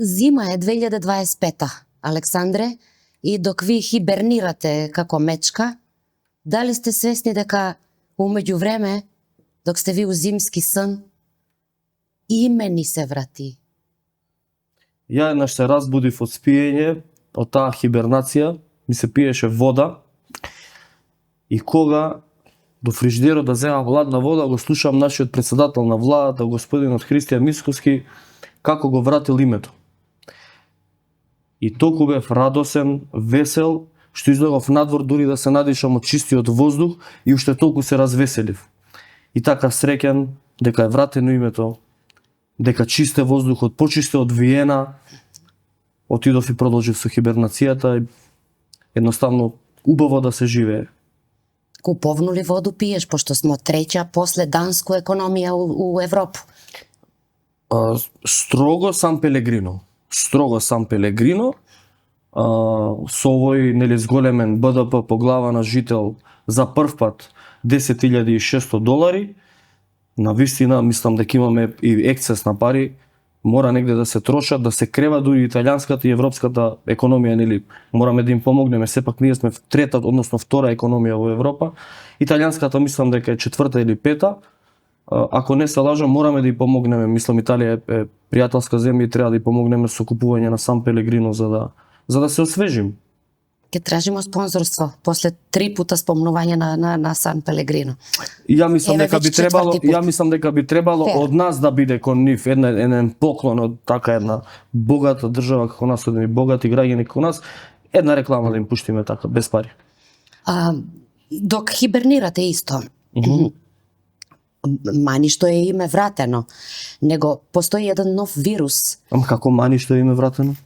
Зима е 2025-та, Александре, и док ви хибернирате како мечка, дали сте свесни дека умеѓу време, док сте ви у зимски сон, име ни се врати? Ја еднаш се разбудив од спиење, од таа хибернација, ми се пиеше вода, и кога до фрижидерот да земам хладна вода, го слушам нашиот председател на владата, господинот Христијан Мицкоски, како го вратил името. И толку бев радосен, весел, што излегов надвор дури да се надишам од чистиот воздух и уште толку се развеселив. И така среќен дека е вратено името, дека чисте воздухот, почисте од Виена, отидов и продолжив со хибернацијата, едноставно убаво да се живее. Куповну ли воду пиеш, пошто смо треќа после данско економија у Европа? Строго Сан Пелегрино. Строго Сан Пелегрино, со овој зголемен БДП по глава на жител за прв пат $10,600, на вистина мислам дека имаме и ексцес на пари, мора негде да се трошат, да се крева дури италијанската и европската економија, нели, мораме да им помогнеме, сепак ние сме трета, односно втора економија во Европа. Италијанската мислам дека е четврта или пета. Ако не се лажам, мораме да ја помогнеме. Мислам, Италија е пријателска земја и треба да ја помогнеме со купување на Сан Пелегрино за да се освежим. Ке тражимо спонзорство после 3 пута спомнување на Сан Пелегрино. Ја мислам дека би требало од нас да биде кон нив еден поклон од така една богата држава како нас, од богати граѓани како нас, една реклама да им пуштиме така без пари. Док хибернирате исто. Мани што е име вратено, него постои еден нов вирус. Ама како мани што е име вратено?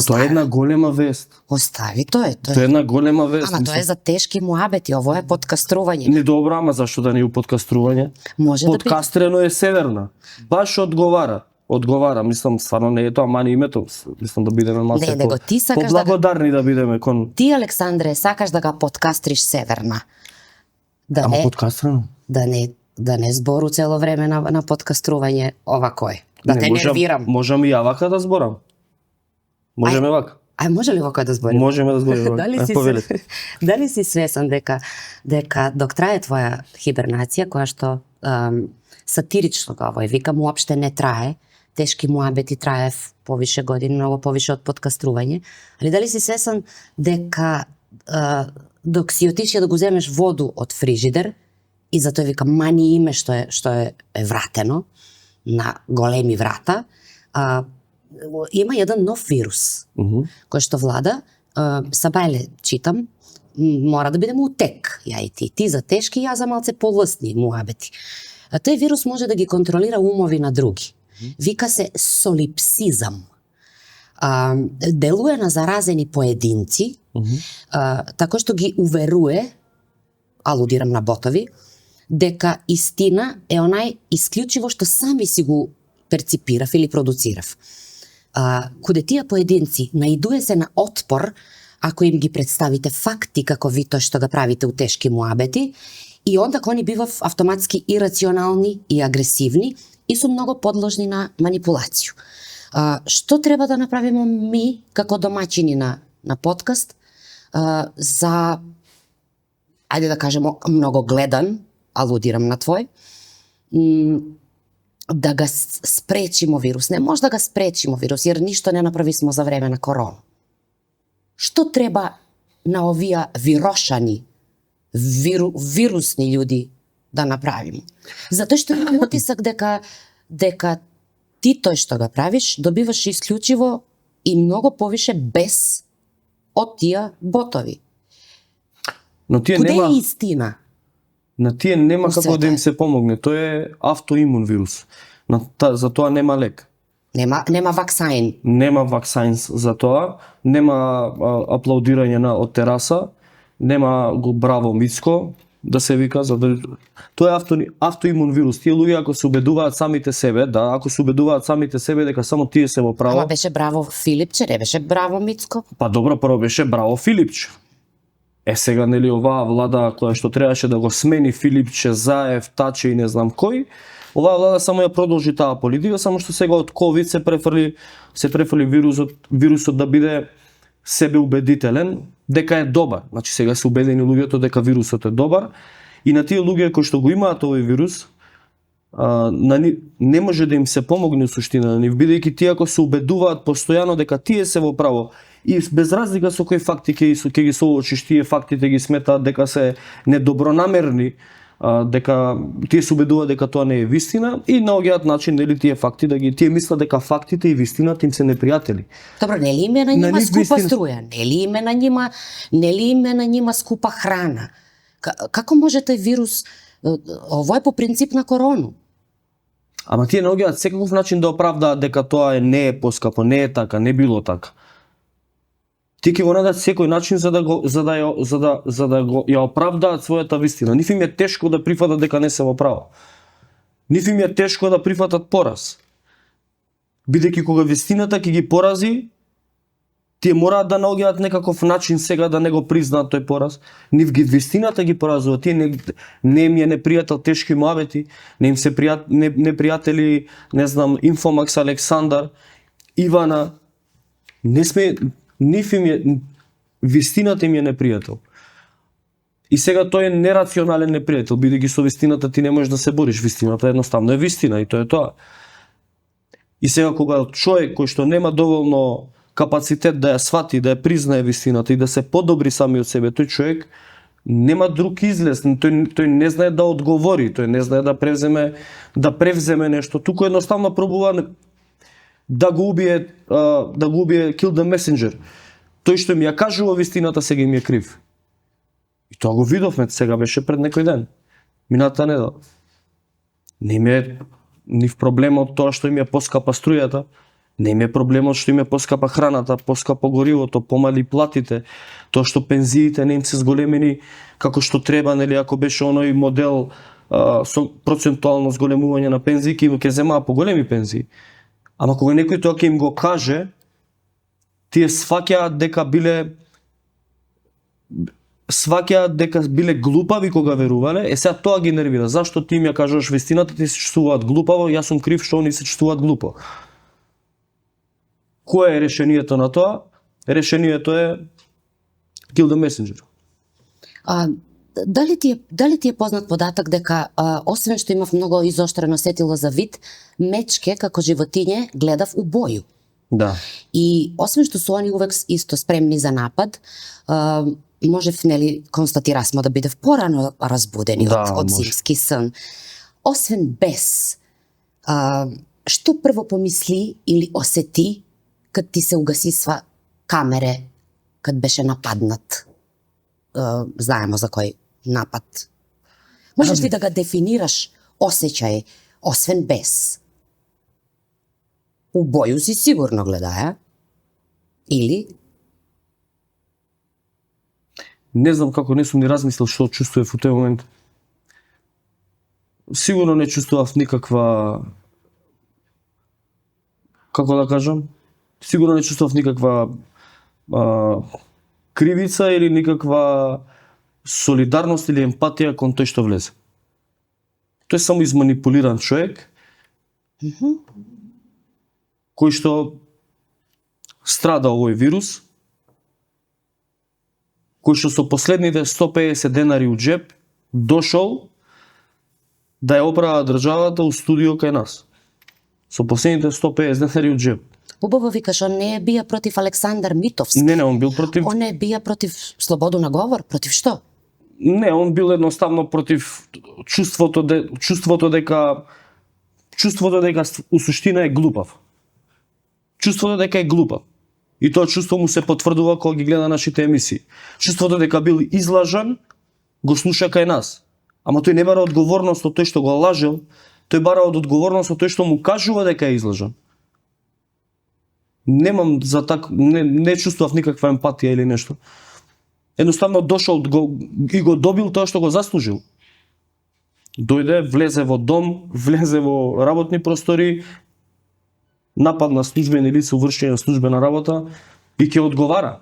Тоа е една голема вест. Остави тоа е. Тоа е една голема вест. Ама тоа е за тешки муабети, ово е подкастрување. Не добро, ама зашто да не е подкастрување? Подкастрено е Северна. Баш одговара, мислам, стварно не е тоа мани името, мислам да бидеме малку поблагодарни да бидеме кон... Ти, Александре, сакаш да га подкастриш Северна. Ама подкастрено? Да не збору цело време на подкастрување овако е. Да те нервирам. Можам и ја вака да зборам. Можеме вака. Може ли вака да зборим? Можеме да зборим. Дали си свесен дека док трае твоја хибернација, која што сатирично го овој викам, уопште не трае, тешки муабети трае повише години, многу повише од подкастрување, али дали си свесен дека док си отиши да го земеш воду од фрижидер, и затоа викам мани име што е вратено на големи врата, има еден нов вирус кој што влада, сабајле читам, мора да бидеме утек, ја и ти за тешки, ја за малце полесни муабети. Тој вирус може да ги контролира умови на други. Вика се солипсизам. Делуе на заразени поединци, тако што ги уверуе, алудирам на ботови, дека истина е онај исклучиво што сами си го перципирав или продуцирав. Куде тие поединци наидуе се на отпор ако им ги представите факти како ви тоа што го правите у тешки муабети, и онда они бивав автоматски ирационални и агресивни и су многу подложни на манипулацiju. Што треба да направиме ми како домаќини на подкаст за, ајде да кажемо, многу гледан, алудирам на твој, да ga спречимо вирус. Не може да ga спречимо вирус, jer ништо не направисмо за време на корона. Што треба на овие вирошани, вирусни људи да направиме? Затоа што имам утисак дека ти тој што го правиш, добиваш исклучиво и многу повише без од тие ботови. Но тие Куде е истина? На тие нема како да им се помогне. Тоа е автоимун вирус. За тоа нема лек. Нема ваксаин. Нема ваксаин за тоа. Нема аплаудирање од тераса. Нема го браво Мицко, да се вика. Тоа е автоимун вирус. Тие луѓе ако се убедуваат самите себе, ако се убедуваат самите себе дека само тие се во право. Ама беше браво Филипче, не беше браво Мицко? Па добро, прво беше браво Филипче. Сега, нели, оваа влада која што требаше да го смени Филипче, Заев, Таче и не знам кој, Оваа влада само ја продолжи таа политика, само што сега од ковид се префрли вирусот да биде себеубедителен дека е добар. Значи сега се убедени луѓето дека вирусот е добар и на тие луѓе кои што го имаат овој вирус не може да им се помогне суштина на нив, бидејќи тие ако се убедуваат постојано дека тие се во право и без разлика со кои факти ќе ги соочиш, тие фактите ги сметаат дека се недобронамерни, дека тие се убедуваат дека тоа не е вистина и наоѓаат начин нели тие факти тие мислат дека фактите и вистината им се непријатели. Добро, нели им е на нима скупа струја, нели им е на нима скупа храна. Како може тај вирус, ово е по принцип на корону. Ама тие наоѓаат секаков начин да оправдаат дека тоа не е поскапо, не е така, не било така. Тие ќе го најдат секој начин за да го ја оправдаат својата вистина. Нив им е тешко да прифатат дека не се во право. Нив им е тешко да прифатат пораз. Бидејќи кога вистината ќе ги порази, тие мораат да наоѓаат некаков начин сега да не го признаат тој пораз. Нив ги вистината ги поразува, тие не им е непријател тешки муабети, не им се непријатели, не знам, Инфомакс, Александар, Ивана. Нив им е, вистината им е непријател. И сега тој е нерационален непријател, бидејќи со вистината ти не можеш да се бориш, вистината едноставно е вистина и тоа е тоа. И сега кога човек кој што нема доволно капацитет да ја свати, да ја признае вистината и да се подобри сами од себе, тој човек нема друг излез, тој не знае да одговори, тој не знае да превземе нешто, туку едноставно пробува да го убие kill the messenger. Тој што ми ја кажува вистината сега им е крив. И тоа го видовме, сега беше пред некој ден. Минатата недела. Не им е нив проблемот тоа што им е поскапа струјата, не им е проблемот што им е поскапа храната, поскапо горивото, помали платите, тоа што пензиите не им се зголемени како што треба, нели, ако беше оној модел со процентуално зголемување на пензии, ќе земаа поголеми пензии. Ама кога некој тоа ќе им го каже, тие сваќаат дека биле глупави кога верувале, сега тоа ги нервира. Зашто ти им ја кажуваш вистината, ти се чувствуваат глупаво, јас сум крив што они се чувствуваат глупо. Кое е решението на тоа? Решението е kill the messenger. Дали ти е познат податок дека освен што имав многу изоштрено сетило за вид, мечке како животиње гледав у боју. Да. И освен што су они увек исто спремни за напад, можев, нели, констатирасмо да бидев порано разбудени од зимски сон. Освен бес, што прво помисли или осети кад ти се угасисва камере, кад беше нападнат? Знаемо за кој напад. Можеш ли да го дефинираш осеќај, освен бес? У боју си сигурно гледаја? Или? Не знам како, не сум ни размислил што чувствував во тој момент. Сигурно не чувствував никаква, како да кажам, сигурно не чувствував никаква кривица или никаква солидарност или емпатија кон тој што влезе. Тој е само изманипулиран човек, кој што страда овој вирус, кој што со последните 150 денари у джеб дошол да ја оправа државата у студио кај нас. Со последните 150 денари у джеб. Убаво викаш, он не бија против Александар Митовски. Не, он бил против... Он не бија против слободу на говор, против што? Не, он бил едноставно против чувството дека у суштина е глупав. Чувството дека е глупав. И тоа чувство му се потврдува кога ги гледа нашите емисии. Чувството дека бил излажан, го слуша кај нас. Ама тој не бара одговорност од тој што го лажел, тој бара од одговорност од тој што му кажува дека е излажан. Немам за не чувствував никаква емпатија или нешто. Едноставно дошол и го добил тоа што го заслужил. Дојде, влезе во дом, влезе во работни простори, напад на службени лица, вршење на службена работа и ќе одговара.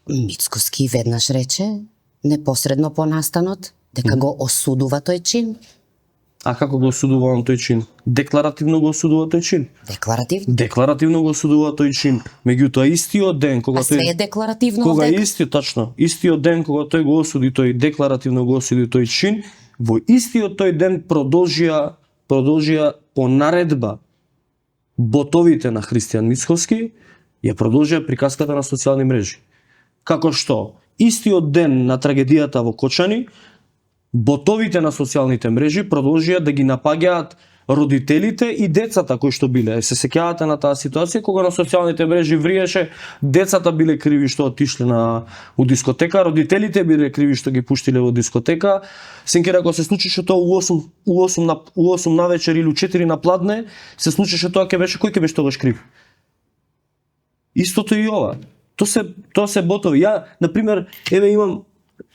Мицкоски веднаш рече, непосредно по настанот, дека го осудува тој чин. А како го осудува он тој чин? Декларативно го осудува тој чин. Декларативно. Декларативно го осудува тој чин. Меѓутоа истиот ден кога А све тој е декларативно кога овде. истиот ден кога тој го осуди, тој декларативно го осуди тој чин, во истиот тој ден продолжија по наредба ботовите на Христијан Мицкоски, ја продолжија приказката на социјални мрежи. Како што истиот ден на трагедијата во Кочани, ботовите на социјалните мрежи продолжија да ги напаѓаат родителите и децата кои што биле. Се сеќавате на таа ситуација кога на социјалните мрежи вриеше децата биле криви што отишле у дискотека, родителите биле криви што ги пуштиле во дискотека. Сенкера кога се случише тоа у 8 на вечер или у 4 на пладне, се случише тоа, кој ќе беше тогаш крив? Истото и ова. Тоа се ботови. Ја, на пример, еве имам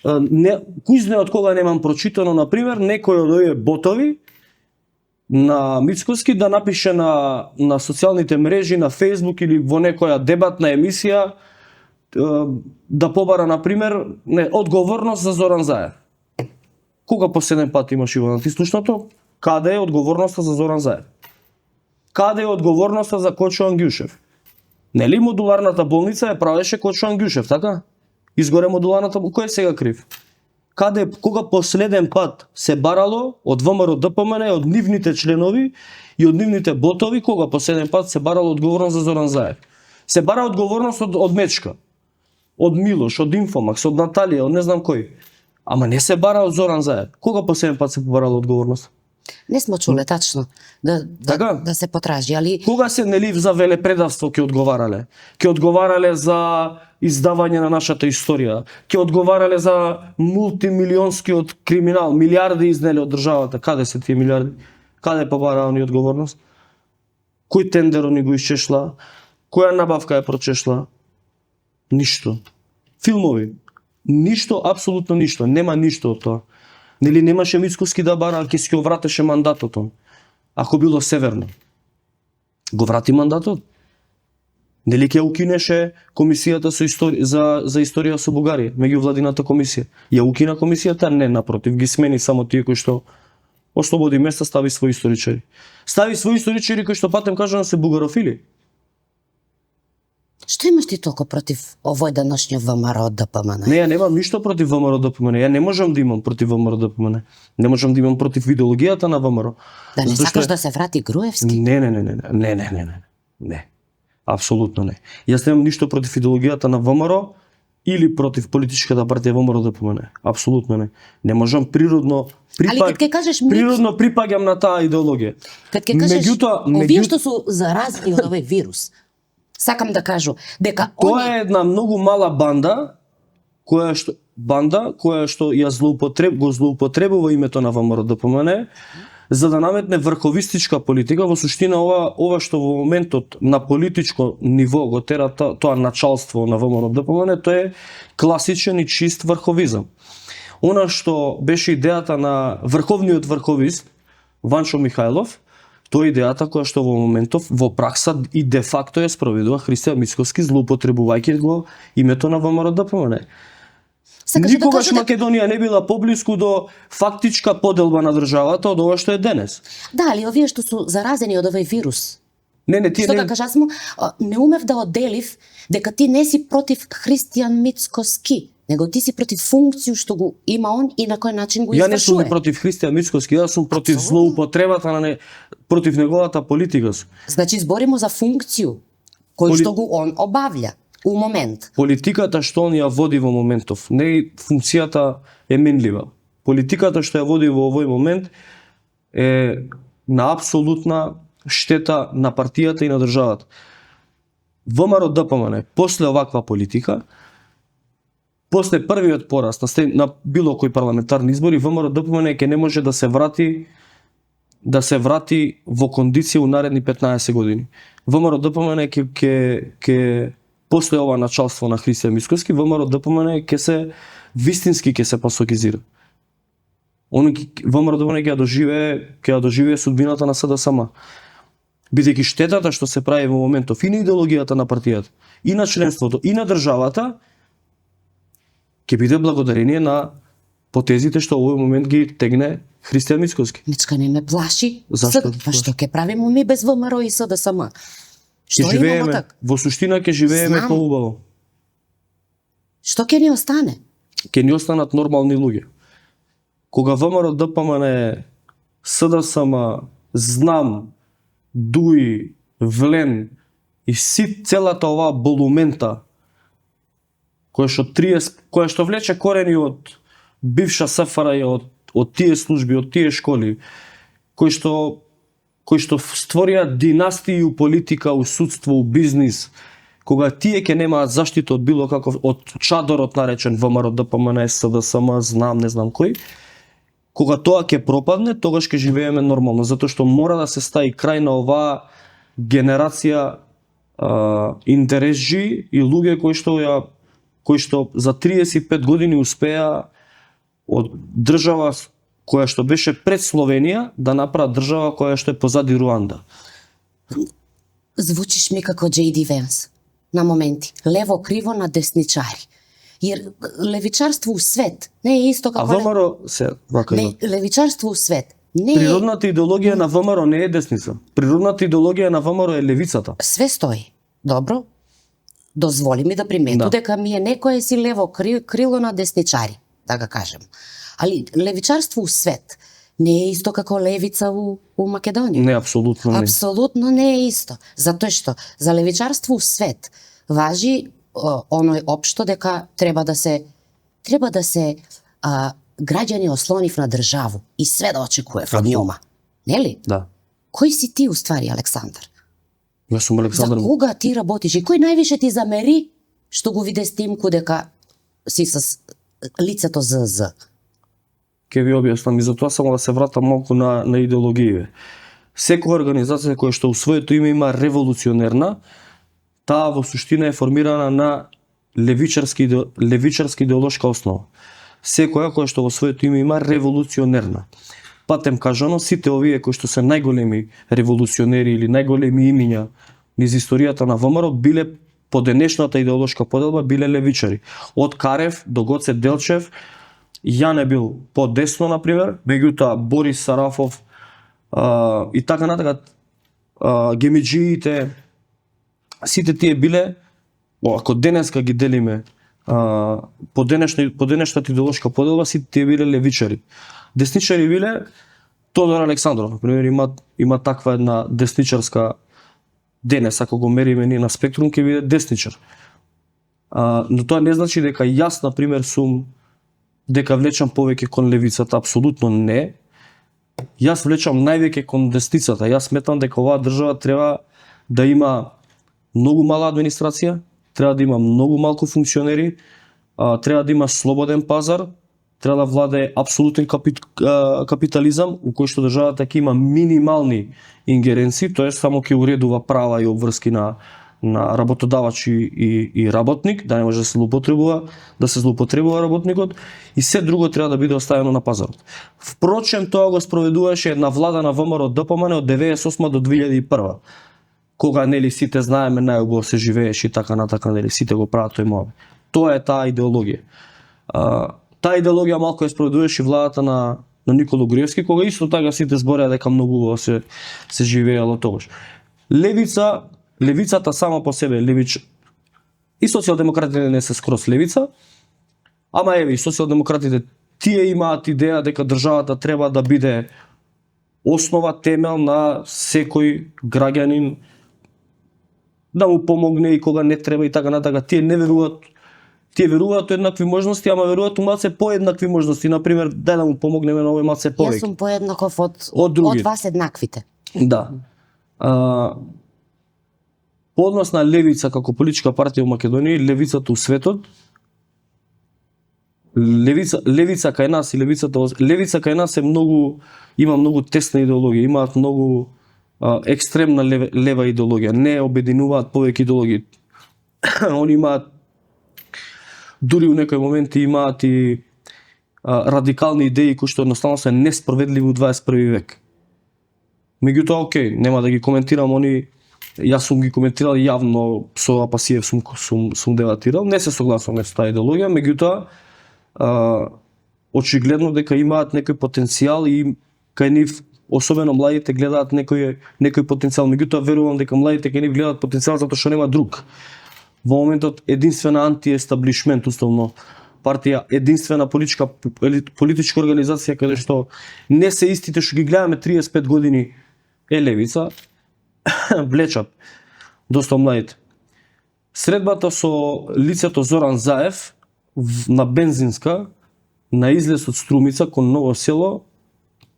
кој знае од кога немам прочитано, на пример, некој од овие ботови на Мицкоски да напише на социјалните мрежи, на Facebook или во некоја дебатна емисија да побара, на пример, одговорност за Зоран Заев. Кога последен пат имаш, Ивана, ти слушнато? Каде е одговорноста за Зоран Заев? Каде е одговорноста за Кочо Ангјушев? Нели модуларната болница ја правеше Кочо Ангјушев, така? Изгоре модуларната, кој е сега крив? Кога последен пат се барало од ВМРО ДПМН, од нивните членови и од нивните ботови, кога последен пат се барало одговорност за Зоран Заев? Се бара одговорност од Мечка, од Милош, од Инфомакс, од Наталија, од не знам кој. Ама не се бара од Зоран Заев. Кога последен пат се побарало одговорност? Не сме чуле тачно да се потражи, али кога се нели за велепредавство ќе одговарале? Ќе одговарале за издавање на нашата историја, ќе одговарале за мултимилионскиот криминал, милиарди изнеле од државата. Каде се тие милиарди? Каде побараа они одговорност? Кој тендер они го исчешла? Која набавка ја прочешла? Ништо. Филмови? Ништо, апсолутно ништо. Нема ништо од тоа. Нели немаше Мицкоски да бара, ќе си го вратеше мандатот он. Ако било северно. Го врати мандатот. Нели ќе укинеше комисијата за историја со Бугарија, меѓувладината комисија. Ја укина комисијата? Не, напротив, ги смени само тие кои што ослободи места, стави свои историчари. Стави свои историчари кои што патем кажано се бугарофили. Што имаш ти толку против овој деношниот ВМРО ДПМН? Не, ја немам ништо против ВМРО ДПМН. Ја не можам да имам против ВМРО ДПМН. Не можам да имам против идеологијата на ВМРО. Да не сакаш да се врати Груевски? Не. Апсолутно не. Јас немам ништо против идеологијата на ВМРО или против политичката партија ВМРО ДПМН. Апсолутно не. Не можам природно природно припаѓам на таа идеологија. Кад ќе кажеш овие што су заразени од овој вирус, сакам да кажу дека тоа е една многу мала банда која што ја злоупотребува името на ВМРО ДПМН за да наметне врховистичка политика. Во суштина ова што во моментот на политичко ниво го тера тоа началство на ВМРО ДПМН, тоа е класичен и чист врховизам. Она што беше идејата на врховниот врховист Ванчо Михајлов, тоа е идејата која што во моментов во пракса и де факто ја спроведува Христијан Мицкоски, злоупотребувајќи го името на ВМРО ДПМН. Никогаш да Македонија не била поблиску до фактичка поделба на државата од ова што е денес. Да, али овие што су заразени од овој вирус. Тие што да кажа, не умев да одделив дека ти не си против Христијан Мицкоски, него ти си против функцију што го има он и на кој начин го извршува. Ја не сум против Христијан Мицкоски, јас сум против злоупотребата против неговата политика. Значи зборимо за функцију кој што го он обавља у момент. Политиката што он ја води во моментов, не функцијата е менлива. Политиката што ја води во овој момент е на апсолутна штета на партијата и на државата. ВМРО ДПМН после оваква политика, после првиот пораст на било кој парламентарни избори, ВМРО ДПМН ќе не може да се врати во кондиција у наредни 15 години. ВМРО ДПМН ќе после ова началство на Христијан Мицкоски, ВМРО ДПМН ќе се вистински ќе се пасокизира. ВМРО ДПМН ќе доживее судбината на СДСМ. Бидејќи штетата што се прави во моментов и на идеологијата на партијата, и на членството, и на државата, ќе биде благодарение на потезите што овој момент ги тегне Христијан Мицкоски. Мичка не ме плаши. Зашто? Па што ќе правиме ми без ВМРО и СДСМ? Ќе Што имамо живееме, така? во суштина ќе живееме Знам. поубаво. Што ќе ни остане? Ќе ни останат нормални луѓе. Кога ВМРО, ДПМН, СДСМ, Знам, ДУИ, Влен и целата оваа болумента која што влече корени од бивша СФРЈ, од тие служби, од тие школи, кои што створија династии у политика, у судство, у бизнис, кога тие ќе немаат заштита од било каков, од чадорот наречен ВМРО, ДПМН, СДСМ, Знам, не знам кој, кога тоа ќе пропадне, тогаш ќе живееме нормално, затоа што мора да се стави крај на оваа генерација интересжи и луѓе кои што за 35 години успеа од држава која што беше пред Словенија да направат држава која што е позади Руанда. Звучиш ми како J.D. Венс. На моменти. Лево криво на десничари. Jer левичарство у свет не е исто како... А ВМРО се вака не, левичарство у свет не е... Природната идеологија на ВМРО не е десница. Природната идеологија на ВМРО е левицата. Све стои. Добро. Дозволи ми да примету дека ми е некое си лево крило на десничари, да го кажем. Али левичарство у свет не е исто како левица у Македонија. Не, апсолутно не. Апсолутно не е исто. Затоа што за левичарство у свет важи оној општо дека треба да се граѓани ослонив на државу и све да очекував од њома. Нели? Да. Кој си ти уствари, Александар? Јас сум Александар. За кога ти работиш и кој највише ти замери што го виде снимку дека си с лицето ЗЗ? Ке ви објаснам и затоа само да се вратам малку на идеологије. Секоја организација која што у своето име има револуционерна, таа во суштина е формирана на левичарски идеолошка основа. Секоја која што во своето име има револуционерна. Патем кажано, сите овие кои што се најголеми револуционери или најголеми имиња низ историјата на ВМРО биле по денешната идеолошка поделба биле левичари. Од Карев до Гоце Делчев, Јане бил по-десно, например, меѓутоа Борис Сарафов и така натака, гемиџиите, сите тие биле, ако денеска ги делиме по денешната идеолошка поделба, сите тие биле левичари. Десничари биле Тодор Александров, например, има таква една десничарска денес, ако го мериме ние на спектрум, ќе биде десничар. Но тоа не значи дека јас, например, дека влечам повеќе кон левицата, апсолутно не. Јас влечам највеќе кон десницата. Јас сметам дека оваа држава треба да има многу мала администрација, треба да има многу малку функционери, треба да има слободен пазар, треба да владее апсолутен капитализам, у кој што државата ќе има минимални ингеренции, тоа е само ќе уредува права и обврски на работодавач и работник, да не може да се злоупотребува работникот, и се друго треба да биде оставено на пазарот. Впрочем, тоа го спроведуваше една влада на ВМРО ДПМН од 98 до 2001, кога нели сите знаеме најубаво се живееше и така натака, нели сите го прават тој мове. Тоа е таа идеологија. Таа идеологија малку ја спроведуваше владата на Николо Груевски, кога исто така сите збореа дека многу убаво се живеело тогаш. Левицата сама по себе, и социјалдемократите не се скроз левица, ама еве и социјалдемократите тие имаат идеја дека државата треба да биде основа, темел на секој граѓанин, да му помогне и кога не треба и така натака. Тие не веруваат, тие веруваат во еднакви можности, ама веруваат у малце поеднакви можности. Например, дај да му помогнеме на овој малце повеќе. Јас сум поеднаков од вас еднаквите. Да. По однос на левица како политичка партија во Македонија, левицата у светот, левица кај нас е има многу тесна идеологија, имаат многу екстремна лева идеологија, не обединуваат повеќе идеологии. Они имаат, дури у некои моменти имаат и радикални идеи кои што едноставно се неспроведливи у 21 век. Меѓутоа, окей, нема да ги коментирам, јас сум ги коментирал јавно, со Апасиев сум дебатирал, не се согласувам со таа идеологија, меѓутоа очигледно дека имаат некој потенцијал и кај нив, особено младите, гледаат некој потенцијал. Меѓутоа верувам дека младите кај нив гледаат потенцијал затоа што нема друг. Во моментот единствена антиестаблишмент, условно партија, единствена политичка организација каде што не се истите што ги гледаме 35 години е левица, влечат доста младите. Средбата со лицето Зоран Заев на бензинска на излез од Струмица кон Ново село.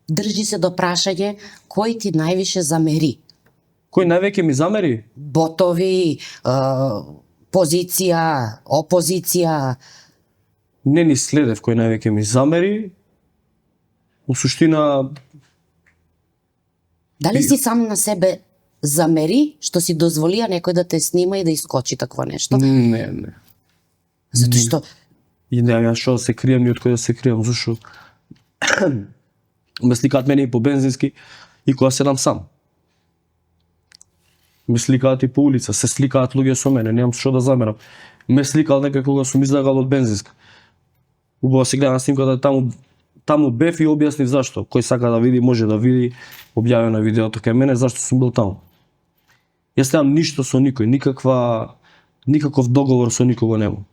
Држи се до прашање кој ти највише замери? Кој највеќе ми замери? Ботови, позиција, опозиција. Не ни следев кој највеќе ми замери. Во суштина... Дали си сам на себе замери што си дозволија некој да те снима и да искочи такво нешто? Не. Затоа што И не, јас што да се крием, ни од кој да се крием, зашто ме сликаат мене и по бензински и кога седам сам. Ме сликаат и по улица, се сликаат луѓе со мене, немам што да замерам. Ме сликал некој кога сум излегал од бензинска. Убаво се гледа на снимката, таму бев и објаснив зашто. Кој сака да види, може да види, објавено видеото кај мене зашто сум бил таму. Јас немам ништо со никој, никаков договор со никого немам.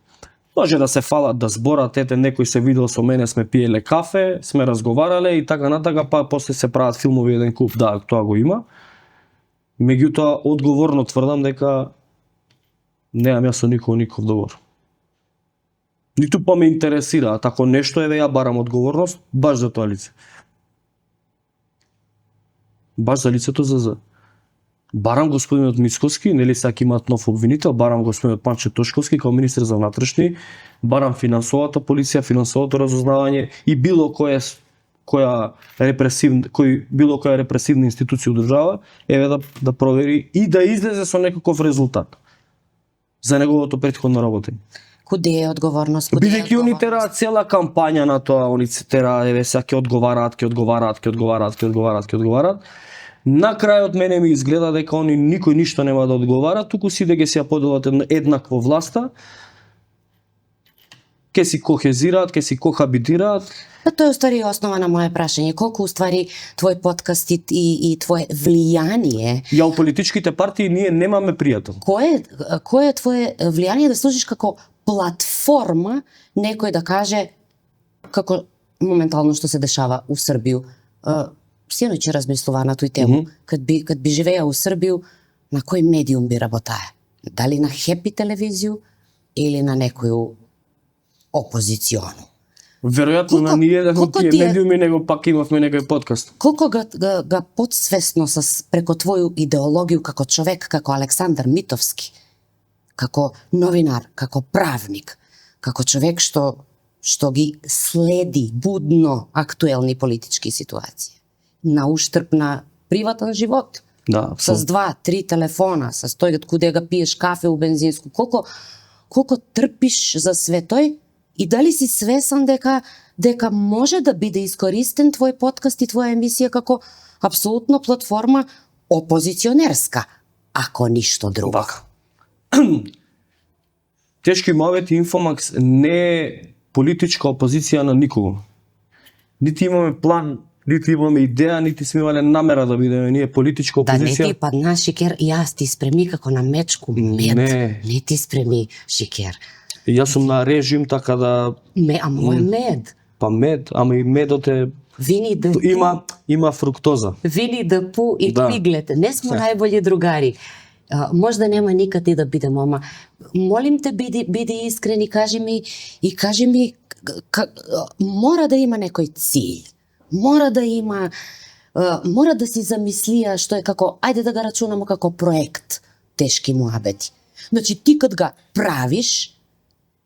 Може да се фалат, да зборат, ете некој се видел со мене, сме пиеле кафе, сме разговарале и така натака, па после се прават филмови еден куп, да, тоа го има. Меѓутоа, одговорно тврдам дека немам јас со никаков договор. Ниту па ме интересира, а тако нешто е да ја барам одговорност, баш за тоа лице. Баш за лицето ЗЗ. Барам господинот Мицкоски, нели сега имаат нов обвинител, барам господинот Панче Тошковски као министер за внатрешни, барам финансовата полиција, финансовото разузнавање и било која репресивна институција од држава, еве да провери и да излезе со некаков резултат за неговото претходно работење. Куде е одговорност? Бидејќи они тераат цела кампања на тоа, они се тераат, еве сега ќе одговараат. На крајот мене ми изгледа дека они никој ништо нема да одговара, туку сите ќе се ја поделат еднакво власта, ќе си кохезираат, ќе си кохабитираат. Тоа е уствари основа на моје прашање. Колку уствари твој подкаст и твое влијание? Ја у политичките партии ние немаме пријател. Кое е твое влијание да служиш како платформа некој да каже како моментално што се дешава у Србију? Синоќ размислува на тој тему. Кад би живеел у Србију, на кој медиум би работае? Дали на Хепи телевизију или на некој опозициону? Веројатно на ниеден од тие медиуми него пак имавме некој подкаст. Колку ga подсвесно преко твоју идеологија како човек, како Александар Митовски, како новинар, како правник, како човек што ги следи будно актуелни политички ситуации, на уштрб на приватен живот. Да, с 2-3 телефона, с тој куде ga пиеш кафе у бензинску, колку трпиш за све тој и дали си свесан дека може да биде искористен твој подкаст и твоја емисија како апсолутно платформа опозиционерска, ако ништо друго. Вака. Тешки мовети Инфомакс не е политичка опозиција на никого. Нити имаме план, нити имаме идеја, нити сме имале намера да бидеме ние политичка опозиција. Да не ти падна Шикер, јас ти спреми како на мечку мед. Не ти спреми Шикер. Јас сум на режим, така да... Ама е мед. Па мед, ама и медот е... Вини да има фруктоза. Вини да пу и твиглете. Не сме најбољи другари. Можда нема никад и да бидеме, ама молим те биди искрен и кажи ми мора да има некој цилј. Мора да си замислија што е како, ајде да го рачунаме како проект тешки муабети. Значи ти кад ga правиш,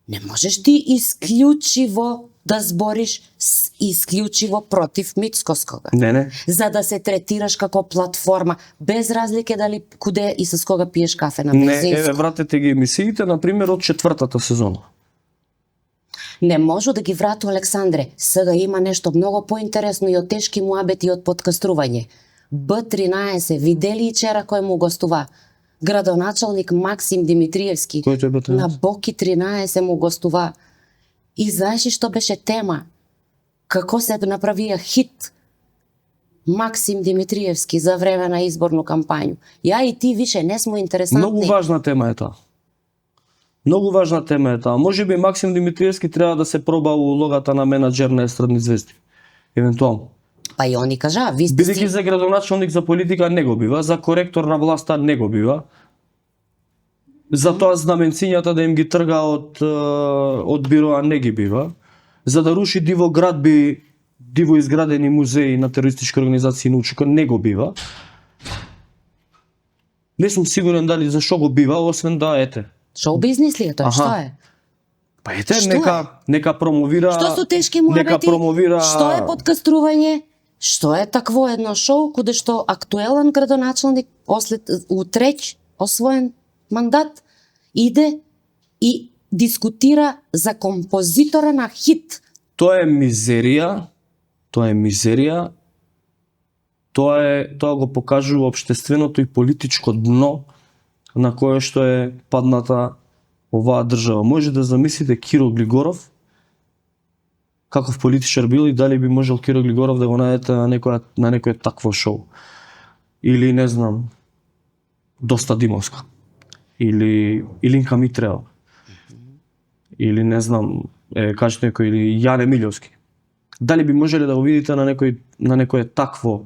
не можеш ти исклучиво да збориш исклучиво против Мицкоскога. Не. За да се третираш како платформа, без разлика дали куде и с кога пиеш кафе на бензинско. Не, еве вратете ги емисиите, например, од 4-та сезона. Не можу да ги врату, Александре. Сега има нешто многу поинтересно и од тешки муабети и од подкастрување. Б13, видели вчера кој му гостува? Градоначалник Максим Димитриевски. Кој е Б13? На Боки 13 му гостува. И знаеш што беше тема? како се направија хит Максим Димитриевски за време на изборну кампању. Ја и ти више не смо интересантни. Многу важна тема е таа. Многу важна тема е таа. Можеби Максим Димитриевски треба да се проба у улогата на менаџер на естрадни звезди. Евентуално. Па и они кажа, ви сте Бидејќи за градоначалник за политика не го бива, за коректор на власта не го бива. За тоа знаменцињата да им ги трга од бироа не ги бива. За да руши диво градби, диво изградени музеи на терористички организации на УЧК не го бива. Не сум сигурен дали за што го бива, освен да ете. Шоу бизнис ли е тоа? Што е? Па ете, Што нека промовира. Што су тешки Нека муабети? промовира. Што е подкастрување? Што е такво едно шоу каде што актуелен градоначалник у треќ освоен мандат иде и дискутира за композитора на хит. Тоа е мизерија. Тоа е мизерија. Тоа го покажува општественото и политичко дно на кое што е падната оваа држава. Може да замислите Киро Глигоров каков политичар бил и дали би можел Киро Глигоров да го најдете на некое такво шоу. Или не знам, Доста Димовска. Или Илинка Митрева. Или не знам, кажете некој, или Јане Милјовски. Дали би можеле да го видите на некое такво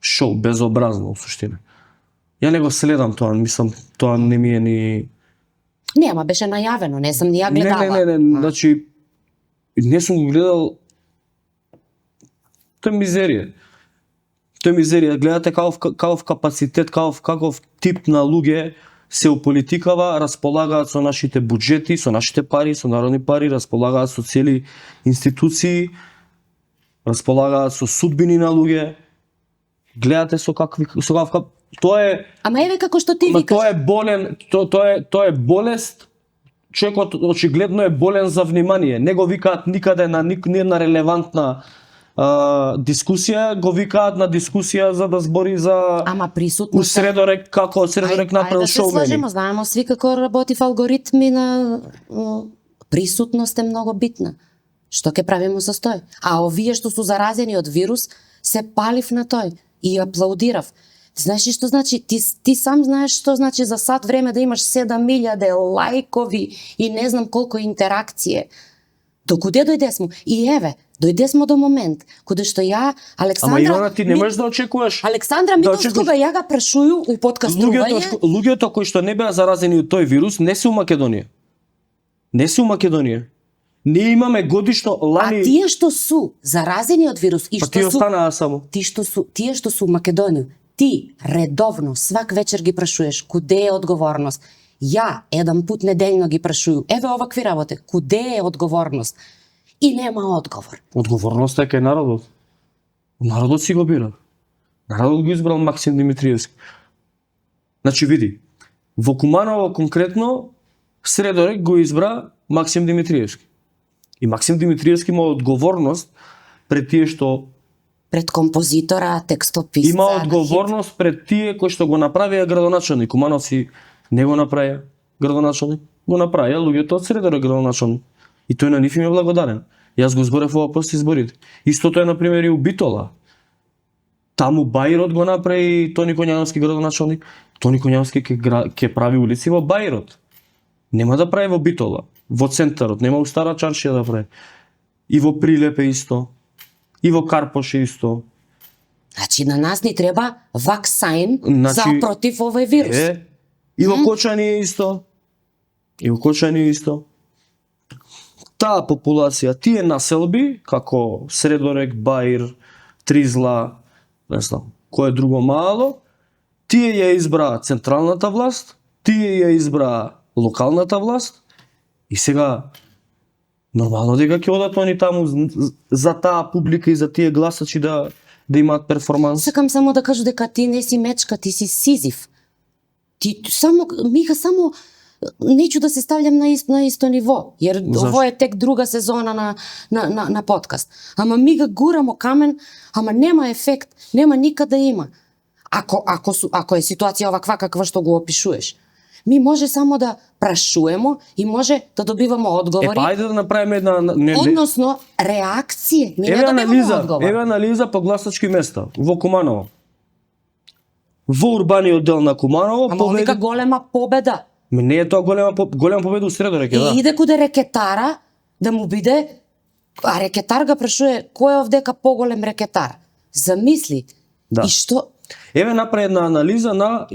шоу, безобразно, в суштина. Ја не го следам тоа, мислам, тоа не ми е ни... Не, ама беше најавено, не сам ни ја гледала. Не, значи, не сум го гледал. Тоа е мизерија. Тоа е мизерија. Гледате каков капацитет, каков тип на луѓе се уполитикава, располагаат со нашите буџети, со нашите пари, со народни пари, располагаат со цели институции, располагаат со судбини на луѓе. Гледате со каков тоа е. Една еве како што ти викаш. Тоа е болен, тоа е болест. Човекот очигледно е болен за внимание. Не го викаат никаде на една релевантна дискусија, го викаат на дискусија за да збори за... Ама присутно... У Средорек, како Средорек направил шоумени. Ајде да се сложимо, знаемо сви како работи в алгоритми на... Присутност е многу битна. Што ќе правиме со тој? А овие што су заразени од вирус, се палив на тој и аплаудирав. Знаеш што значи? Ти сам знаеш што значи за сат време да имаш 7000 лајкови и не знам колку интеракcije. До куде дојдесмо? И еве, дојдесмо до момент каде што ја, Александра... Ама Ивана, ти не можеш да очекуваш... Александра Митовскога ја га прашую у подкастување... Луѓето кои што не беа заразени од тој вирус не се у Македонија. Не се у Македонија. Ние имаме годишно лани... А тие што су заразени од вирус и па што тие су... останаа само. Тие што су у Македонија, ти редовно свак вечер ги прашуваш куде е одговорност. Ја еден пат неделно ги прашувам, еве овакви работи, куде е одговорност? И нема одговор. Одговорноста е кај народот. Народот си го бира. Народот го избрал Максим Димитриевски. Значи види, во Куманово конкретно Средорек го избра Максим Димитриевски. И Максим Димитриевски има одговорност пред тие што пред композитора, текстописца. Има одговорност пред тие кои што го направија градоначалник. Кумановци не го направија градоначалник, го направија луѓето од Средорек градоначалник. И тој на нив им е благодарен. Јас го зборев ова после изборите. Истото е на пример и у Битола. Таму Бајрот го направи Тони Коњановски градоначалник. Тони Коњановски ќе прави улици во Бајрот. Нема да прави во Битола, во центарот, нема у Стара Чаршија да прави. И во Прилепе исто. И во Карпоше исто. Значи на нас ни треба ваксин за против овој вирус. И во Кочани е исто. И во Кочани е исто. Таа популација, тие населби, како Средорек, Баир, Тризла, не знам, кое друго мало, тие ја избра централната власт, тие ја избра локалната власт, и сега нормално дека ќе одат они таму за таа публика и за тие гласачи да имаат перформанс. Сакам само да кажу дека ти не си мечка, ти си Сизиф. Ти само неќу да се ставljам на исто ниво, jer ово е тек друга сезона на подкаст. Ама ми га гурамо камен, ама нема ефект, нема никад да има. Ако е ситуација оваква каква што го опишуваш. ми може само да прашуваме и може да добиваме одговори. Па ајде да направиме една Односно реакcije, ми не еве добиваме одговор. еве анализа по гласачки места во Куманово. Во урбаниот дел на Куманово Ама вика голема победа. Не е тоа голема победа у Средореке, да. И иде куде рекетара да му биде, а рекетар ga прашуе кој е овдека поголем рекетар. Замисли. Да. И што? Еве направи една анализа на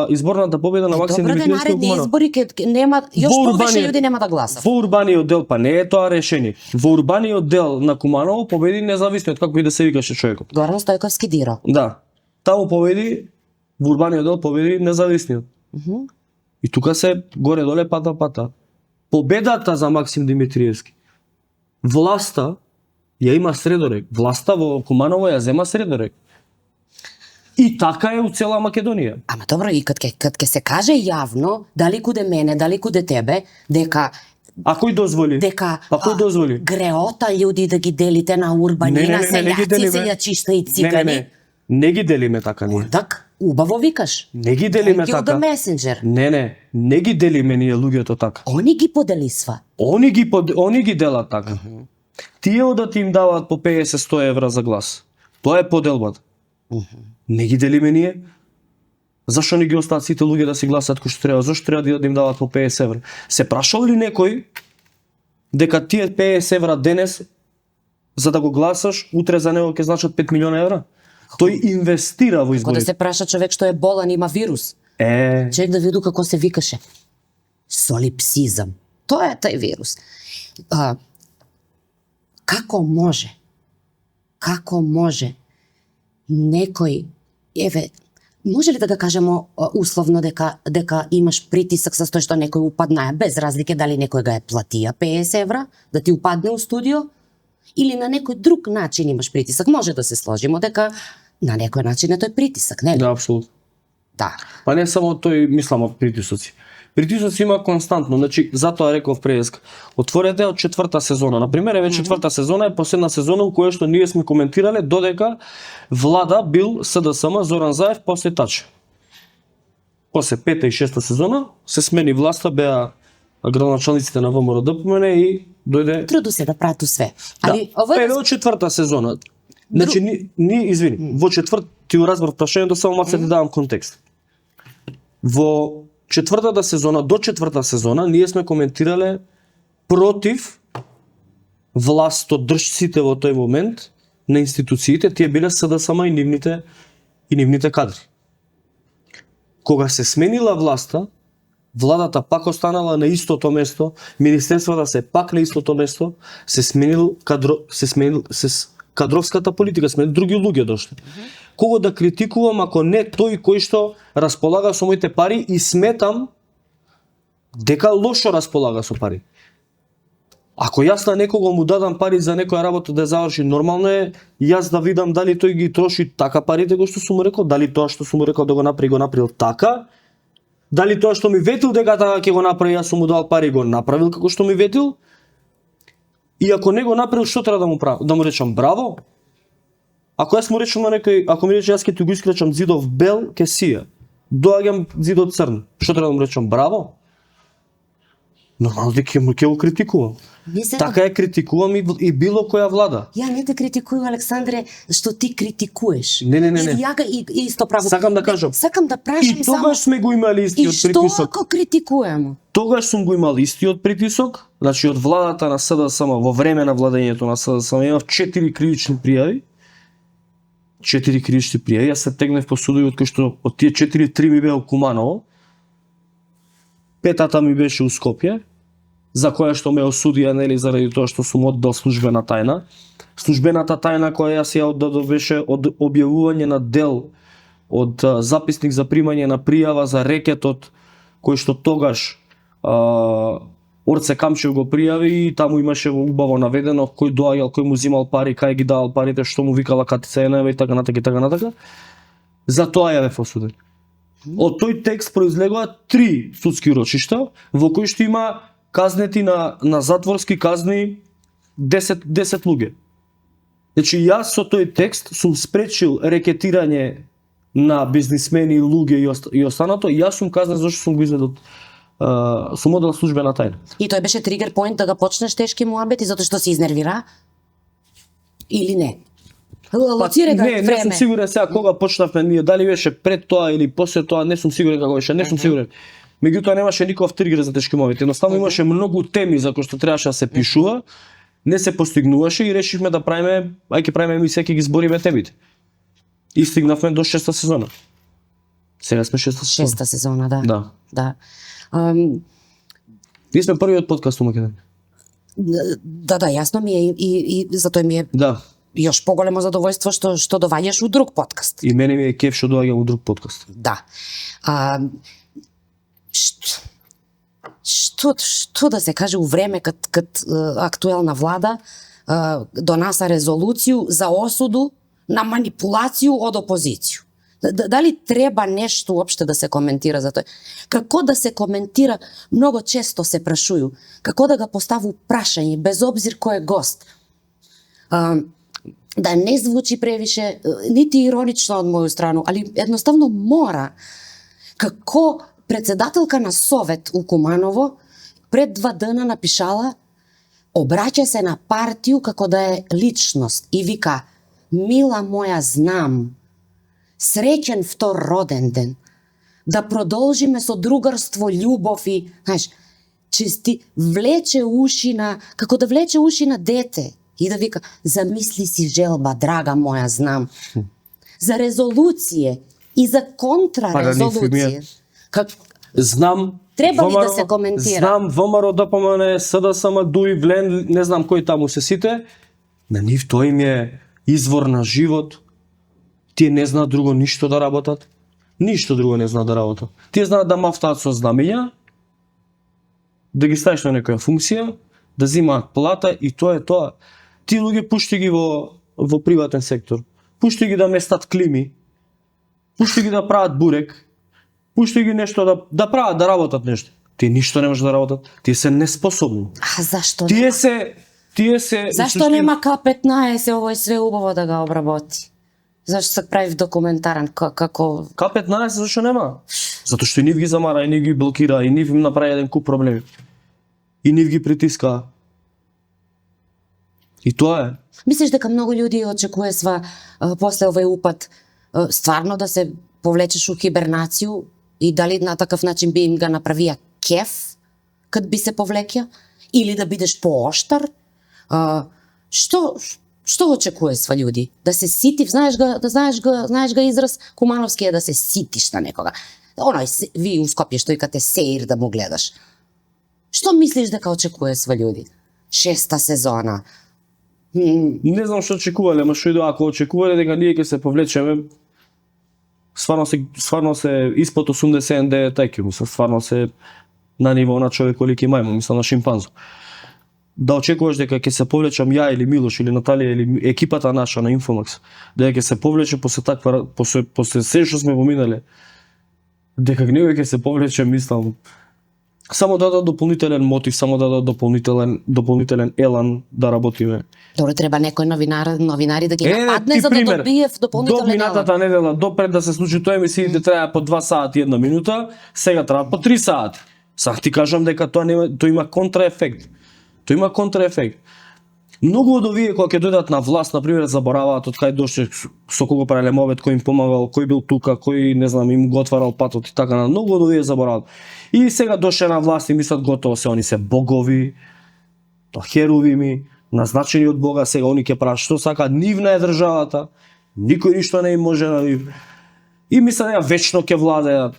изборната победа на Максим Добре, Димитриевски во наредни Куманово. избори нема, још повеќе луѓе нема да гласат. Во урбаниот дел, па не е тоа решение. Во урбаниот дел на Куманово победи независниот, како и да се викаше човекот. Горан Стојковски Диро. Да. Таму победи, во урбаниот дел победи независниот. И тука се горе-доле пата. Победата за Максим Димитриевски. Власта ја има Средорек. Власта во Куманово ја зема Средорек. И така е у цела Македонија. Ама добро, и кад ќе се каже јавно, дали куде мене, дали куде тебе, дека А кој дозволи? Па кој дозволи? Греота луѓе да ги делите на урбани, на селјаци, селјачишта и цигани. Не ги делиме така ние. Так, убаво викаш. Не ги делиме Thank you, така. the messenger. Не ги делиме ние луѓето така. Они ги поделисва. Они ги делат така. Тие одат им даваат по 50-100 евра за глас. Тоа е поделбата. Не ги делиме ние. Зашо не ги остават сите луѓе да си гласат кој што треба? Зошто треба да им даваат по 50 евра? Се прашал ли некој дека тие 50 евра денес за да го гласаш, утре за него ќе значат 5 милиона евра? Тој инвестира во Кога да изборите. се праша човек што е болан, има вирус. Човек да види како се викаше. Солипсизам. Тоа е тај вирус. Како може некој, еве, може ли да кажеме условно дека имаш притисок за тоа што некој упадна, без разлика дали некој га е платија 50 евра да ти упадне у студио или на некој друг начин имаш притисок? Може да се сложиме дека на некој начин е тој притисок, нели? Да, апсолутно. Да. Па не само тој, мислам, притисоци. Притисоци има константно, значи затоа реков преска. Отворете од четврта сезона. Например, еве четврта сезона е последна сезона у која што ние сме коментирале додека влада бил СДСМ Зоран Заев после Таче. После пета и шеста сезона се смени власта, беа градоначалниците на ВМРО ДПМН и дојде Труду се да прату све. Али да. ова е Еве од четврта сезона. Значи извини, во ти го разбрав прашањето, само малку ти давам контекст. Во четвртата сезона, до четврта сезона, ние сме коментирале против властодржците во тој момент на институциите, тие биле СДСМ и нивните кадри. Кога се сменила власта, владата пак останала на истото место, министерствата се пак на истото место, се сменил кадровската политика, сме други луѓе дошли. Кого да критикувам ако не тој кој што располага со моите пари и сметам дека лошо располага со пари. Ако јас на некого му дадам пари за некоја работа да заврши, нормално е јас да видам дали тој ги троши така парите кои што сум му рекол, дали тоа што сум му рекол да го направил така, дали тоа што ми ветил дека така ќе го направи, јас сум му дал пари го направил како што ми ветил. И ако не го направил, што треба да му речам браво? Ако јас му речам на некој, ако ми рече јас ќе ти го искречам зидов бел, ќе сија. Доаѓам зидот црн. Што треба да му речам браво? Нормално дека ќе го критикувам. Така ја критикувам и било која влада. Ја не те критикувам, Александре, што ти критикуеш. Не. И ја исто право. Сакам да кажам. Сакам да прашам и тогаш сме го имали истиот притисок. И што ако критикуваме? Тогаш сум го имал истиот притисок, значи од владата на СДСМ во време на владењето на СДСМ имав 4 кривични пријави. 4 кривични пријави, јас се тегнев по судови од кои што од тие 4 3 ми беа у Куманово. Петата ми беше у Скопје, за која што ме осудија, нели, заради тоа што сум оддал службена тајна. Службената тајна која јас ја оддадов беше од објавување на дел од записник за примање на пријава за рекетот кој што тогаш Орце Камчев го пријави и таму имаше убаво наведено кој доаѓал, кој му зимал пари, кај ги давал парите, што му викала Катица Енева и така натака. За тоа ја бев осуден. Од тој текст произлегува 3 судски рочишта во кои што има казнети на затворски казни 10 луѓе. Значи јас со тој текст сум спречил рекетирање на бизнисмени, луѓе и останато, јас сум казнен зашто сум го изведел сум одел службена тајна. И тој беше тригер поинт да го почнеш тешки муабети затоа што се изнервира? Или не? Лоцира да не сум сигурен сега кога почнавме ние, дали беше пред тоа или после тоа, не сум сигурен како беше, не сум сигурен. Меѓутоа немаше никаков тригер за тешки муабети. Едноставно имаше многу теми за кои што требаше да се пишува, не се постигнуваше и решивме да правиме, ќе правиме емисија, ќе ги збориме темите. И стигнавме до 6-та сезона. Сега сме 6-та сезона. 6-та сезона, да. Да. Да. Ние сме првиот подкаст у Македонија. Да, јасно ми е и затоа ми е Да. још поголемо задоволство што доаѓаш у друг подкаст. И мене ми е кеф што доаѓам у друг подкаст. Да. Што да се каже у време кад актуелна влада донаса резолуцију за осуду на манипулацију од опозицију. Дали треба нешто уопште да се коментира за тоа? Како да се коментира, многу често се прашуju, како да го поставу прашање без обзир кој е гост. Да не звучи превише, нити иронично од моја страна, али едноставно мора. Како председателка на Совет у Куманово пред 2 дена напишала, обраќа се на партију како да е личност и вика: "Мила моја, знам, среќен втор роден ден, да продолжиме со другарство, љубов и, знаеш, чести, влече уши на, како да влече уши на дете и да вика: замисли си желба, драга моја, знам." За резолуције и за контрарезолуције. Знам, Треба ли да се коментира? Знам, ВМРО, ДПМН, СДСМ, ДУИ, ВЛЕН, не знам кои таму се сите, на нив тој им е извор на живот. Тие не знаат друго ништо да работат. Ништо друго не знаат да работат. Тие знаат да мафтаат со знамења, да ги ставиш на некоја функција, да земаат плата и тоа е тоа. Тие луѓе пушти ги во приватен сектор. Пушти ги да местат клими. Пушти ги да прават бурек. Пушти ги нешто да прават, да работат нешто. Тие ништо не можат да работат. Тие се неспособни. А зашто Тие нема? се Зашто нема К15 овој све убаво да го обработи? Зашто се прави документарен како К15 зашто нема? Затоа што и нив ги замара, и нив ги блокира, и нив им направи еден куп проблеми. И нив ги притиска. И тоа е. Мислиш дека многу луѓе очекуваат после овој упад стварно да се повлечеш у хибернацију и дали на таков начин би им га направија кеф кад би се повлеќа или да бидеш пооштар? Што очекуваат луѓе? Да се ситив, знаеш га израз кумановски е да се ситиш на некога. Оној ви у Скопје што викате сеир да му гледаш. Што мислиш дека очекуваат луѓе? 6-та сезона. Не знам што очекувале, ама што и да, ако очекувале дека ние ќе се повлечеме, стварно се испод 89 IQ, мислам, стварно се на ниво на човек колики мајмун, мислам на шимпанзо. Да очекуваш дека ќе се повлечам ја или Милош или Наталија или екипата наша на Инфомакс, дека ќе се повлече после се што сме поминале, дека гневе ќе се повлече, мислам, само да дадат дополнителен мотив, само да дадат дополнителен елан да работиме. Добро, треба некој новинари да ги нападне за да добие дополнителен елан. До минатата недела, допред да се случи тоа, емисиите траја по 2 сати и 1 минута, сега траат по 3 сати. Сак ти кажам дека тоа има контраефект. Тоа има контраефект. Многу од овие кога ќе дојдат на власт, на пример, забораваат од кај дошле, со кого правеле мовет, кој им помагал, кој бил тука, кој не знам им го отварал патот и така на. Многу од овие забораваат. И сега дошле на власт и мислат готово се, они се богови, тоа херувими, назначени од Бога, сега они ќе прават што сакаат, нивна е државата, никој ништо не им може да нив. И мислат дека вечно ќе владеат.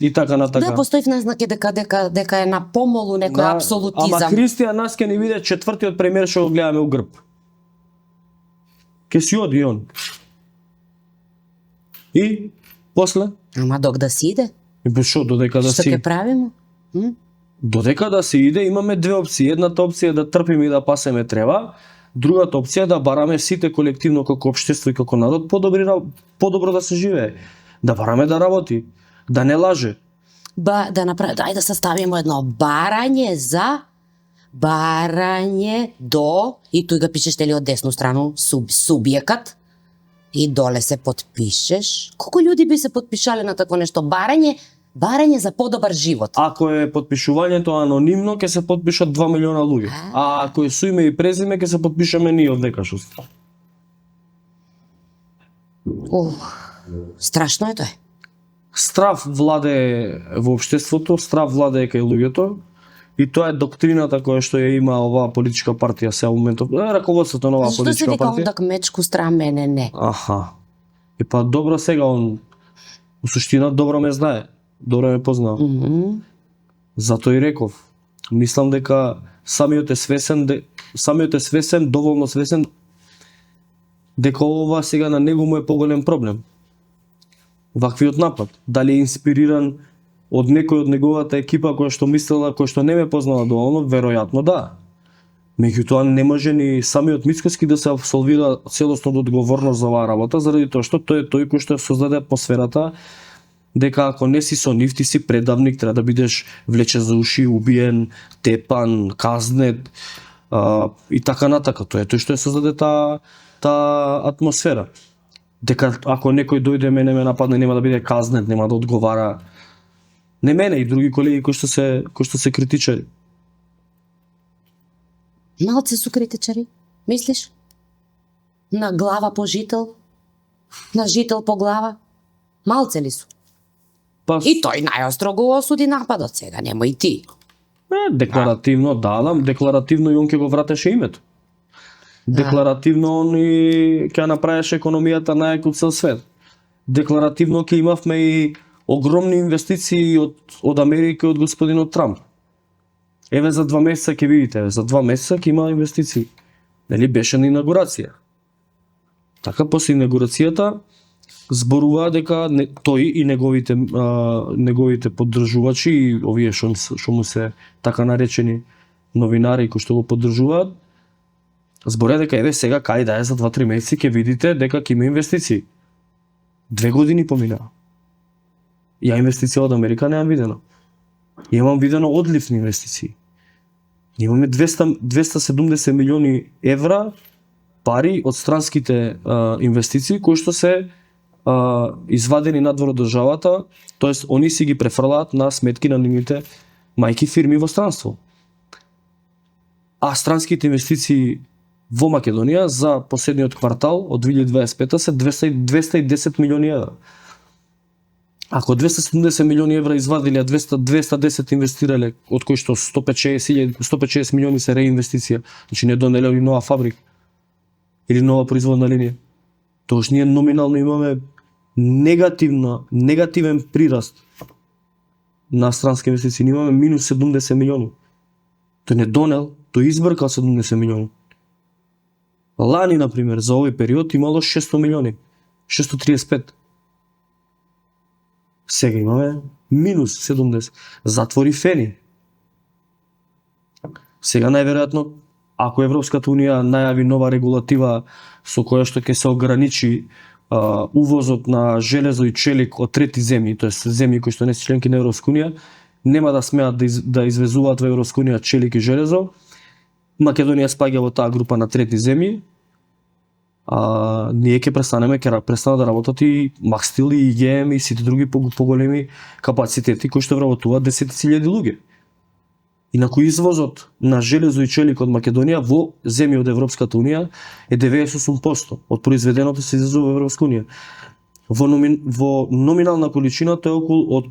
И така на така. Да, постои назнак дека е на помолу некој апсолутизам. Ама Христијан нас ќе ни биде 4-тиот премиер што го гледаме у грб. Ке си оди он. И после? Ама док да си иде? И што додека да си? Што ќе правиме? Додека да се иде, имаме две опции. Едната опција е да трпиме и да пасеме трева, другата опција е да бараме сите колективно како општество и како народ подобро да се живее. Да бараме да работи, да не лаже. Дај да составиме едно барање до, и тој го пишеш тели од десну страну, субјекат, и доле се потпишеш, колку луѓе би се потпишале на такво нешто? Барање за подобар живот. Ако е потпишувањето анонимно, ќе се потпишат 2 милиона луѓе. А ако е со име и презиме, ќе се потпишаме ние од некашост. Страшно е тоа. Страв владее во општеството, страв владее кај луѓето, и тоа е доктрината која што ја има оваа политичка партија се моментов. Раководството на оваа Зашто се политичка вика партија. ондак мечку страх мене не? Аха. И па добро сега он у суштина добро ме знае, добро ме познава. Затоа и реков, мислам дека самиот е свесен, доволно свесен дека ова сега на него му е поголем проблем. Ваквиот напад, дали е инспириран од некој од неговата екипа која што мислела, која што не ме познала доволно, веројатно да. Меѓутоа не може ни самиот Мицкоски да се абсолвира целосно од одговорност за оваа работа, заради тоа што тој е тој кој што создаде атмосферата дека ако не си со нив, ти си предавник, треба да бидеш влечен за уши, убиен, тепан, казнет и така натака. Тоа е тој што е создаде таа атмосфера. Дека ако некој дојде мене ме нападне, нема да биде казнет, нема да одговара. Не мене и други колеги кои што се критичари. Малце су критичари, мислиш? На глава по жител? На жител по глава? Малце ли су? Па, И тој најостро го осуди нападот сега, немој ти. декларативно дадам, декларативно и он ќе го вратеше името. Декларативно он и ќе направеше економијата најака од цел свет. Декларативно ќе имавме и огромни инвестиции од Америка и од господинот Трамп. Еве за 2 месеца ќе видите, за 2 месеца ќе има инвестиции. Нели беше на инаугурација. Така после инаугурацијата зборуваа дека тој и неговите поддржувачи и овие што му се така наречени новинари кои што го поддржуваат, зборува дека еве сега кај да е за 2-3 месеци ќе видите дека ќе има инвестиции. 2 години поминаа. Ја инвестиција од Америка немам видено. Имам видено одлив на инвестиции. Имаме 270 милиони евра пари од странските инвестиции кои што се извадени надвор од државата, тоест они си ги префрлаат на сметки на нивните мајки фирми во странство. А странските инвестиции во Македонија за последниот квартал од 2025 се 210 милиони евра. Ако 270 милиони евра извадиле, а 210 инвестирале, од кои што 150 милиони се реинвестиција, значи не донеле ни нова фабрика или нова производна линија. Тогаш ние номинално имаме негативен прираст на странски инвестиции. Ние имаме минус 70 милиони. Тој не донел, тој избркал 70 милиони. Лани, например, за овој период имало 600 милиони, 635. Сега имаме минус 70. Затвори фени. Сега најверојатно, ако Европската Унија најави нова регулатива со која што ќе се ограничи увозот на железо и челик од трети земји, тоест земји кои што не се членки на Европска Унија, нема да смеат да извезуваат во Европска Унија челик и железо. Македонија спаѓа во таа група на трети земји. Ние ќе престанат да работат и Макстил и ИГМ и сите други поголеми капацитети кои што вработуваат 10.000 луѓе. Инаку извозот на железо и челик од Македонија во земји од Европската Унија е 98% од произведеното се извозува во Европска Унија. Во номинална количина тоа е околу од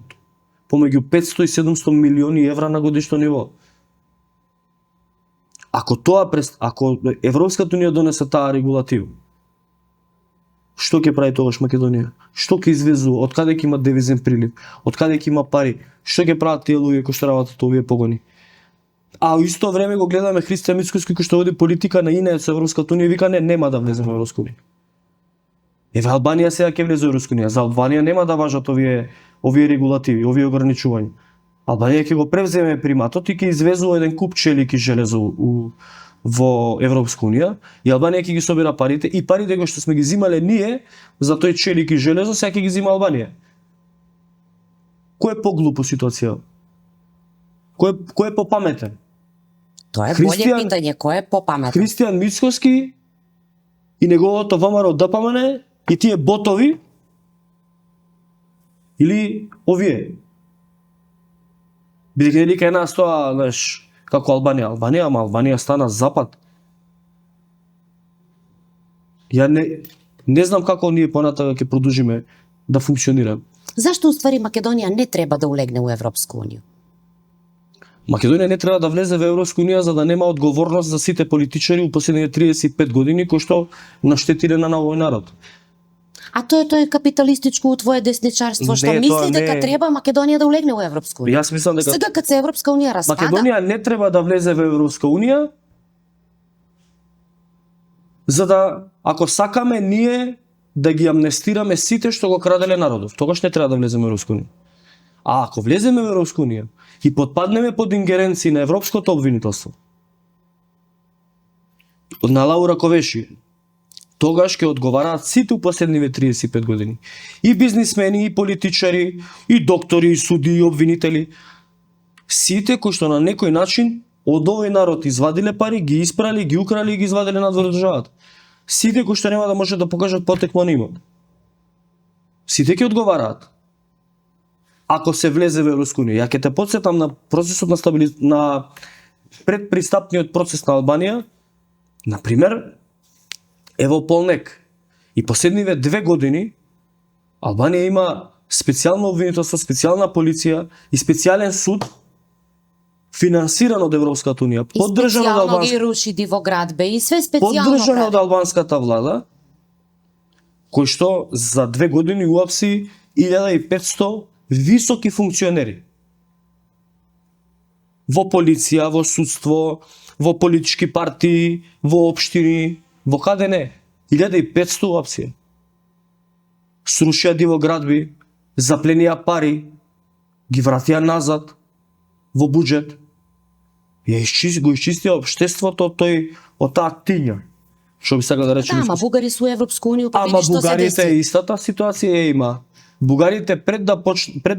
помеѓу 500 и 700 милиони евра на годишно ниво. Ако Европската Унија донесе таа регулатива, што ќе прави тогаш Македонија? Што ќе извезува? Од каде ќе има девизен прилив? Од каде ќе има пари? Што ќе прават тие луѓе кои што работат овие погони? А во исто време го гледаме Христијан Мицкоски кој што води политика на инеец со Европската Унија и вика нема да влеземе во Европска Унија. Еве Албанија сега ќе влезе во Европска Унија. За Албанија нема да важат овие регулативи, овие ограничувања. Албанија ќе го превземе приматот и ќе извезува еден куп челик и железо во Европска Унија и Албанија ќе ги собира парите и парите кои што сме ги зимале ние за тој челик и железо сега ќе ги зима Албанија. Кој е поглупо ситуација? Кој е попаметен? Тоа е боле питање, кој е попаметен? Христијан Мицкоски и неговото ВМРО ДПМН и тие ботови или овие. Бидејќи нели кај нас тоа, знаеш, како Албанија стана запад. Ја не знам како ние понатака ќе продолжиме да функционираме. Зашто уствари Македонија не треба да улегне у Европска унија? Македонија не треба да влезе во Европска унија за да нема одговорност за сите политичари у последните 35 години кои што наштетиле на овој народ. А тоа е капиталистичко у твое десничарство што Не, тоа мисли дека не е. треба Македонија да улегне у Европска унија. Јас мислам дека Сега кога се Европска унија распада, Македонија не треба да влезе во Европска унија за да, ако сакаме ние да ги амнестираме сите што го краделе народов, тогаш не треба да влеземе во Европска унија. А ако влеземе во Европска унија и потпаднеме под ингеренции на европското обвинителство, на Лаура Ковеши, тогаш ќе одговараат сите у последниве 35 години. И бизнисмени, и политичари, и доктори, и суди, и обвинители. Сите кои што на некој начин од овој народ извадиле пари, ги испрали, ги украли и ги извадиле надвор од државата. Сите кои што нема да може да покажат потекло на имот. Сите ќе одговараат. Ако се влезе во Европска унија, ја ќе те потсетам на процесот на предпристапниот процес на Албанија, на пример, ево Полнек. И последниве 2 години Албанија има специјално обвинителство, специјална полиција и специјален суд финансиран од Европската унија, поддржан од специјално ги албанската, руши дивоградбе и све специјално поддржан од прави. албанската влада, кој што за 2 години уапси 1500 високи функционери во полиција, во судство, во политички партии, во општини, во каде не. 1500 уапсија. Срушија дивоградби, запленија пари, ги вратија назад во буџет. Го исчистија општеството од таа тиња. Што би сакал да Да, речем. ама бугари су Европска унија, па Ама види што се бугарите деси. истата ситуација ја има. Бугарите пред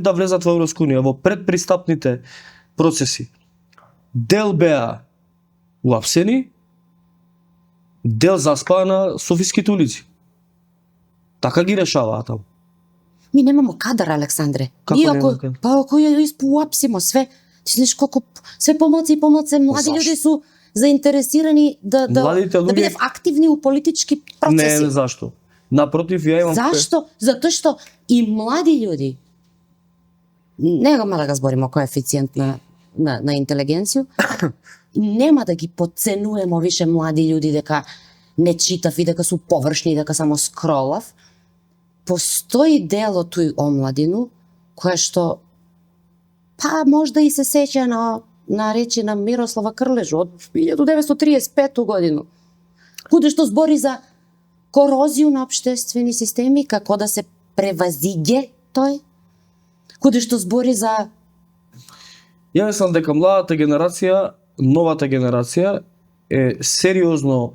да влезат во Европска унија, во предпристапните процеси, дел беа уапсени, дел заспаа на софиските улици. Така ги решаваа таму. Ми немамо кадар, Александре. Како Ние нема ако кадар? па ако ја испуапсимо све, ти знаеш колку све помоци и помоци млади Зашто? луѓе су заинтересирани да Младите луѓе- бидев активни у политички процеси. Не, зашто? Напротив, ја имам Зашто? Затоа што и млади луѓе, нема да го збориме коефициент на интелигенција, нема да ги потценуваме више млади луѓе дека не читав и дека су површни и дека само скролав. Постои дел од тој омладину која што па можда и се сеќа на речи на Мирослава Крлежу од 1935 годину, куде што збори за корозија на општествени системи, како да се превазиѓе тој, куде што збори за Ја мислам дека младата генерација, новата генерација е сериозно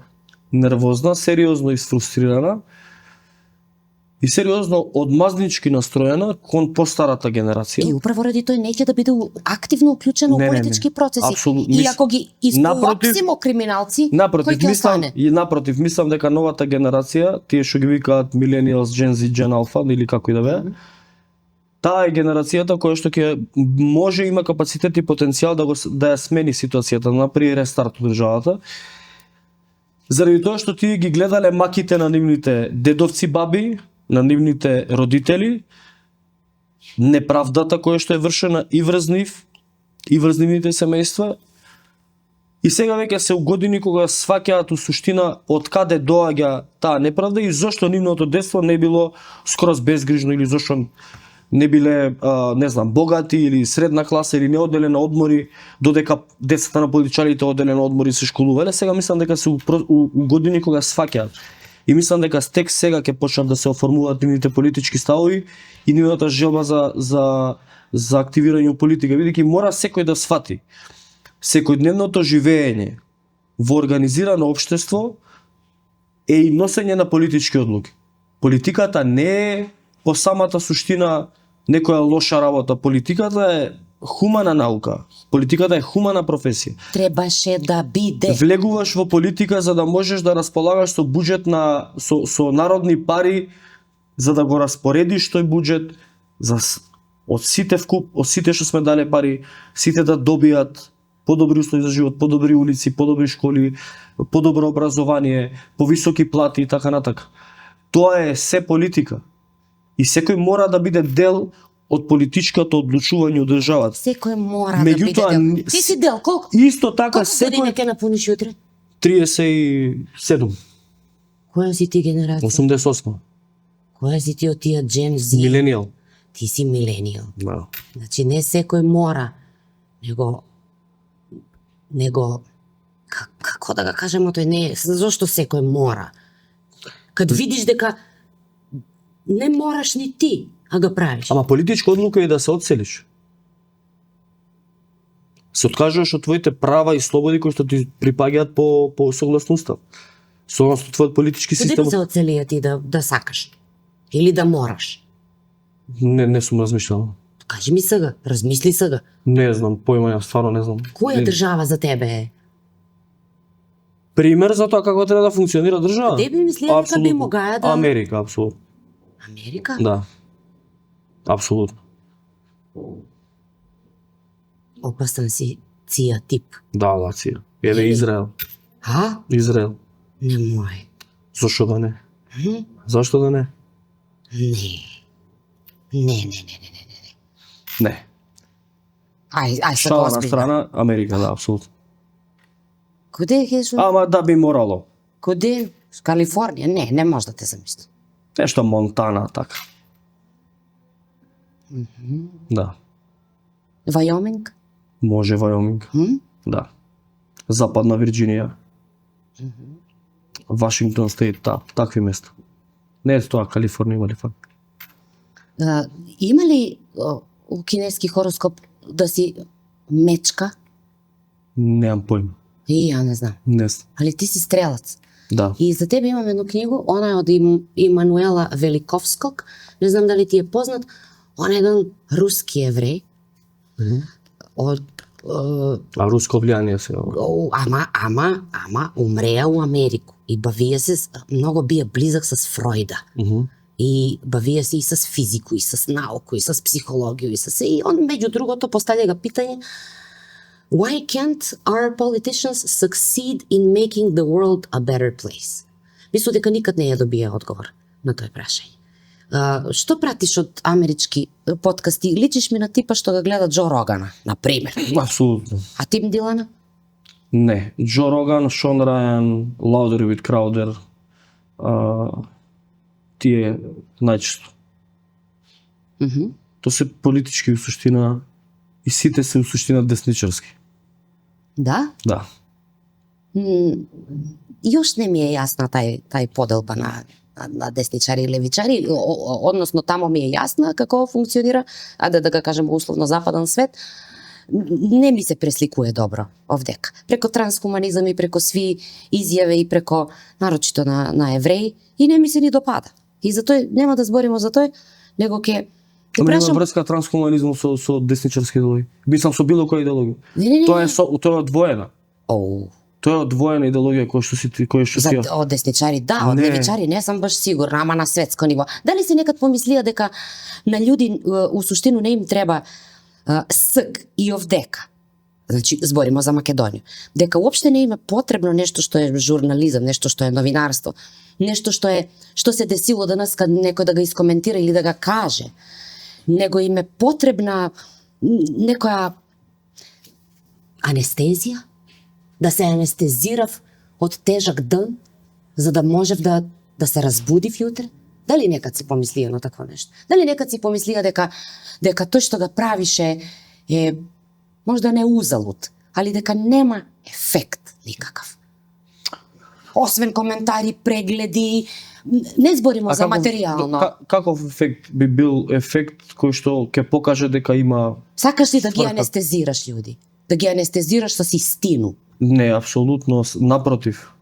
нервозна, сериозно изфрустрирана и сериозно одмазнички настроена кон постарата генерација. и управо ради тој неќе да биде активно уклучено Не, во не, не. политички процеси. Апсолутно. И ако ги Напротив- испуапсимо криминалци, Напротив, кој ќе мислам, остане? и напротив, мислам дека новата генерација, тие што ги викаат millennials, Gen Z, Gen Alpha или како и да бе, таа е генерацијата која што ќе може има капацитет и потенцијал да ја смени ситуацијата, да направи рестарт од државата. Заради тоа што тие ги гледале маките на нивните дедовци, баби, на нивните родители, неправдата која што е вршена и врз нив, и врз нивните семејства. И сега веќе се у години кога сваќаат у суштина од каде доаѓа таа неправда и зошто нивното детство не било скроз безгрижно или зошто не биле, не знам, богати или средна класа или не оделе на одмори, додека децата на политичарите оделе на одмори се школувале. Сега мислам дека се у години кога сваќаат. И мислам дека тек сега ќе почнат да се оформуваат нивните политички ставови и нивната желба за активирање у политика, бидејќи мора секој да свати. Секојдневното живење во организирано општество е и носење на политички одлуки. Политиката не е по самата суштина некоја лоша работа. Политиката е хумана наука. Политиката е хумана професија. Требаше да биде. Влегуваш во политика за да можеш да располагаш со буџет со народни пари за да го распоредиш тој буџет од сите што сме дале пари, сите да добијат подобри услови за живот, подобри улици, подобри школи, подобро образование, повисоки плати и така натака. Тоа е се политика. И секој мора да биде дел од политичкото одлучување од државата. Секој мора да Меѓутоа, биде дел. Ти си дел, колку? Исто така Колку години секој ќе напуниш утре? 37, Која си ти генерација? 88, Која си ти од тие Gen Z? миленијал. Ти си миленијал. Да. Значи не секој мора, него како да го кажеме, тој не е, зошто секој мора? Кад видиш дека не мораш ни ти, а го правиш. Ама политичка одлука е да се одселиш. Се откажуваш од твоите права и слободи кои што ти припаѓаат по согласно устав. Согласно твојот политички Каде систем. би се оцелија ти да сакаш? Или да мораш? Не сум размишljал. Кажи ми сега, размисли сега. Не знам, поима, стварно не знам. Која Не- држава за тебе е? Пример за тоа како треба да функционира држава? Каде би мислија дека би могаа да... Америка, апсолутно. Америка? Да. Апсолутно. Опасен си ција тип. Да, Лација. Еве Или- Израел. А? Израел. Немој. Зошто да не? М? Зашто да не? Не. Не. Ај, се Шала на озбилно. страна, Америка, да, апсолутно. Каде ќе Ама да би морало. Каде? Калифорнија? Не може да те замисли. Нешто Монтана, така. Да. Вајоминг? Може Вајоминг. М? Да. Западна Вирџинија. Вашингтон Стейт, такви места. Не е тоа Калифорнија, има ли факт? Има ли у кинески хороскоп да си мечка? Немам појма. И ја не знам. Не знам. Али ти си стрелац. Да. И за тебе имам едно книгу, она е од Имануела Великовског. Не знам дали ти е познат. Он е еден руски евреј. Од А руско влијание се. ама умреа у Америку и бавија се многу бија близак с Фройда. И бавија се и с физику, и с науку, и с психологија, и с и он меѓу другото поставља го питање Why can't our politicians succeed in making the world a better place? Мислам дека никад не ја добија одговор на тој прашање. Што пратиш од амерички подкасти? Личиш ми на типа што го гледа Джо Рогана, на пример. Апсолутно. А Тим Дилана? Не. Джо Роган, Шон Рајан, Louder with Crowder, тие најчесто. То се политички у суштина и сите се у суштина десничарски. Да? Да. Још не ми е јасна тај поделба на десничари и левичари, односно тамо ми е јасна како функционира, да го кажем условно западен свет, не ми се пресликува добро овдека. Преко транскуманизам и преко сви изјави и преко нарочито на евреи и не ми се ни допада. И затој нема да збориме за тој, него ќе Ама нема прашам. врска транскуманизмот со десничарски идеологија. Мислам со било која идеологија. Не. Тоа е одвоена. Оу. Тоа е одвоена идеологија која што За си од десничари, да, од Не. левичари не сум баш сигурна, ама на светско ниво. Дали си некад помислија дека на луѓе у суштину не им треба ск и овдека? Значи, збориме за Македонија. Дека уопште не им е потребно нешто што е журнализам, нешто што е новинарство, нешто што се десило денес кад некој да го искоментира или да го каже. Него им е потребна некоја анестезија, да се анестезирав од тежак ден, за да можев да се разбудив јутре? Дали некад си помислија на такво нешто? Дали некад си помислија дека тој што го правише е можда не узалуд, али дека нема ефект никакав? Освен коментари, прегледи, не збориме за материјално. Каков ефект би бил ефект кој што ќе покаже дека има... Сакаш ли да ги Сврка. анестезираш луѓе? Да ги анестезираш со истину? Не, апсолутно, напротив.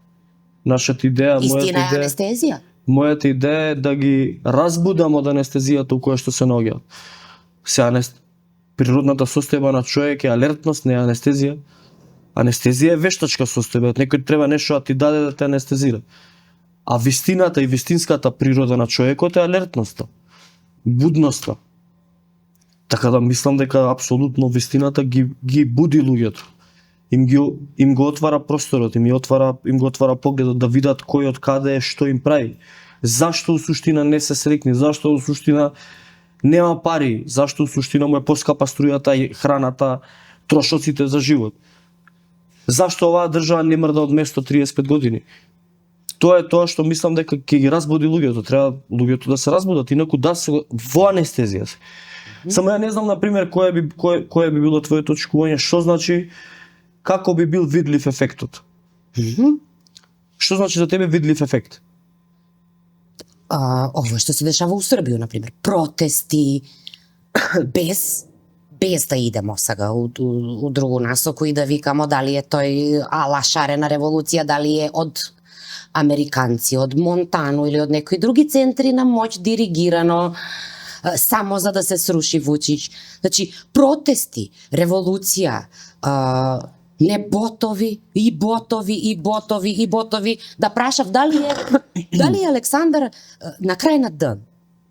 Нашата идеја, Истина е анестезија? мојата идеја е да ги разбудам од анестезијата у која што се наоѓаат. Природната состојба на човек е алертност, не е анестезија. Анестезија е вештачка состојба, некој треба нешто да ти даде да те анестезира. А вистината и вистинската природа на човекот е алертноста, будноста. Така да мислам дека апсолутно вистината ги буди луѓето. Им го отвара просторот, им го отвара погледот да видат кој од каде е, што им прави. Зашто у суштина не се срекни, зашто у суштина нема пари, зашто у суштина му е поскапа струјата и храната, трошоците за живот. Зашто оваа држава не мрда од место 35 години? Тоа е тоа што мислам дека ќе ги разбуди луѓето, треба луѓето да се разбудат, инаку да се во анестезија. Само ја не знам на пример кое би било твоето очекување, што значи како би бил видлив ефектот. Што значи за тебе видлив ефект? Ово што се дешава у Србија, на пример, протести без да идемо сега у другу насоку и да викамо дали е тој ала шарена револуција, дали е од американци, од Монтано или од некои други центри на моќ диригирано само за да се сруши Вучич. Значи, протести, револуција, не ботови, да прашав дали е Александар на крај на ден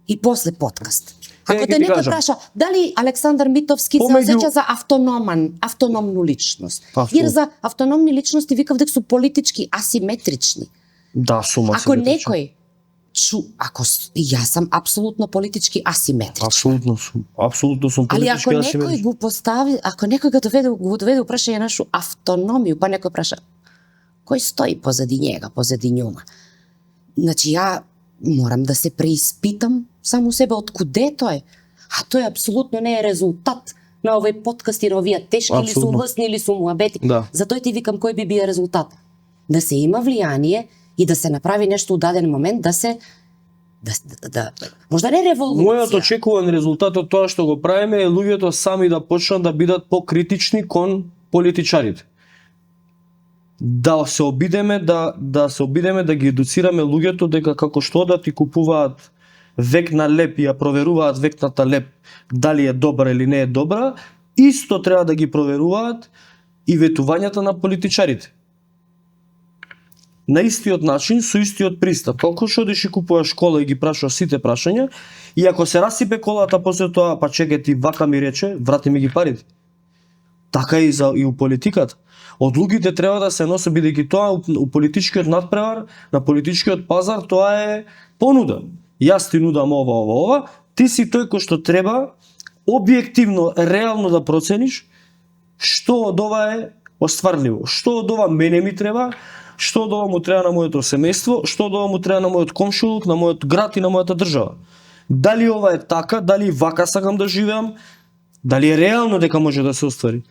и после подкаст. Ако те некој праша дали Александар Митовски се осеќа за автономну личност. Jer за автономни личности викав дека су политички асиметрични. Да, сум асиметричен. Ако некој јас сум апсолутно политички асиметричен. Апсолутно сум политички асиметричен. Ali ако некој го постави, ако некој го доведе прашање нашу автономија, па некој праша кој стои позади njega, позади њума. Значи ја морам да се преиспитам само себе од куде тој. А тој апсолутно не е резултат на овој подкаст и на овие тешки или сумласни или сумуабети. Да. Затоа ти викам кој би бил резултат. Да се има влијание и да се направи нешто у даден момент, да можда не револуција. Мојот очекуван резултат од тоа што го правиме е луѓето сами да почнат да бидат покритични кон политичарите. Да се обидеме да ги едуцираме луѓето дека како што да ти купуваат векна леп и ја проверуваат векната леп дали е добра или не е добра, исто треба да ги проверуваат и ветувањата на политичарите. На истиот начин, со истиот пристап. Колку што одиш и купуваш кола и ги прашуваш сите прашања, и ако се расипе колата после тоа, па чекај ти вака ми рече, врати ми ги парите. Така и у политиката. Од луѓето треба да се носи, бидејќи тоа у политичкиот надпревар, на политичкиот пазар, тоа е понуда. Јас ти нудам ова, ти си тој кој што треба објективно, реално да процениш што од ова е остварливо, што од ова мене ми треба, што од ова му треба на моето семејство, што од ова му треба на мојот комшилук, на мојот град и на мојата држава. Дали ова е така, дали вака сакам да живеам, дали е реално дека може да се оствари.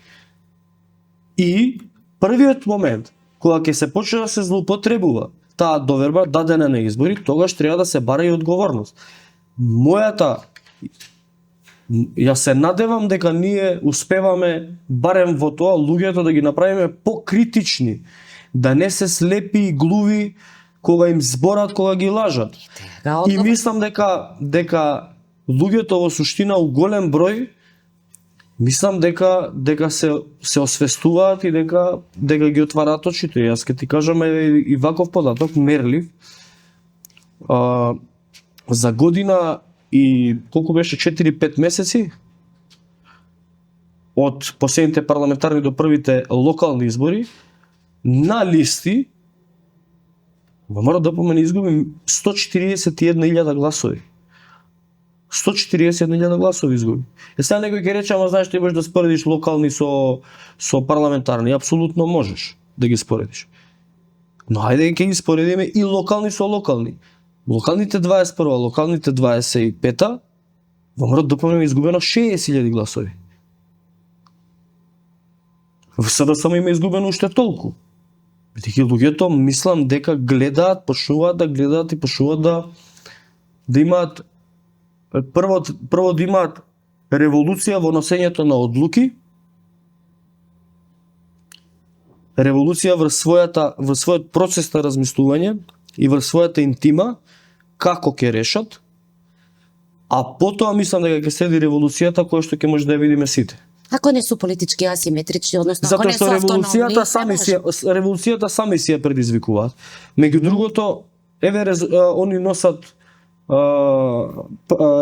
И првиот момент кога ќе се почне да се злоупотребува таа доверба дадена на избори, тогаш треба да се бара и одговорност. Јас се надевам дека ние успеваме барем во тоа луѓето да ги направиме покритични, да не се слепи и глуви кога им зборат, кога ги лажат. И мислам дека луѓето во суштина у голем број мислам дека се освестуваат и дека ги отвараат очите. Јас ќе ти кажам и ваков податок мерлив. За година и колку беше 4-5 месеци од последните парламентарни до првите локални избори на листи мора да помени изгуби 141.000 гласови. 141.000 гласови изгуби. Сега некој ќе рече, ама знаеш, ти можеш да споредиш локални со парламентарни. Апсолутно можеш да ги споредиш. Но ајде ќе ги споредиме и локални со локални. Локалните 21, локалните 25, во морат да помнеме изгубено 60.000 гласови. Сега само има изгубено уште толку. Бидејќи луѓето мислам дека почнуваат да гледаат и почнуваат да имаат прво да имаат револуција во носењето на одлуки, револуција врз својот процес на размислување и врз својата интима, како ќе решат, А потоа мислам дека ќе следи револуцијата која што ќе може да ја видиме сите. Ако не су политички асиметрични, односно ако Затоа не су што автономни, револуцијата сами си ја предизвикуваат. Меѓу другото, еве они носат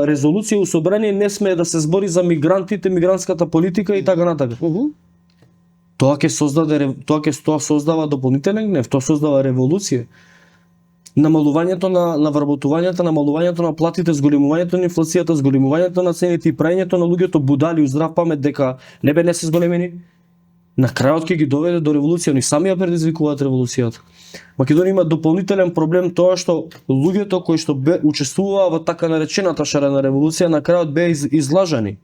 резолуција у собрание, не смее да се збори за мигрантите, мигрантската политика и така натака. Тоа ќе создава дополнителен гнев, тоа создава револуција. Намалувањето на вработувањето, намалувањето на платите, зголемувањето на инфлацијата, зголемувањето на цените и прајањето на луѓето будали у здрав памет дека не се зголемени. На крајот ќе ги доведе до револуција, они сами ја предизвикуваат револуцијата. Македонија има дополнителен проблем тоа што луѓето кои што учествуваа во така наречената шарена револуција на крајот беа излажани.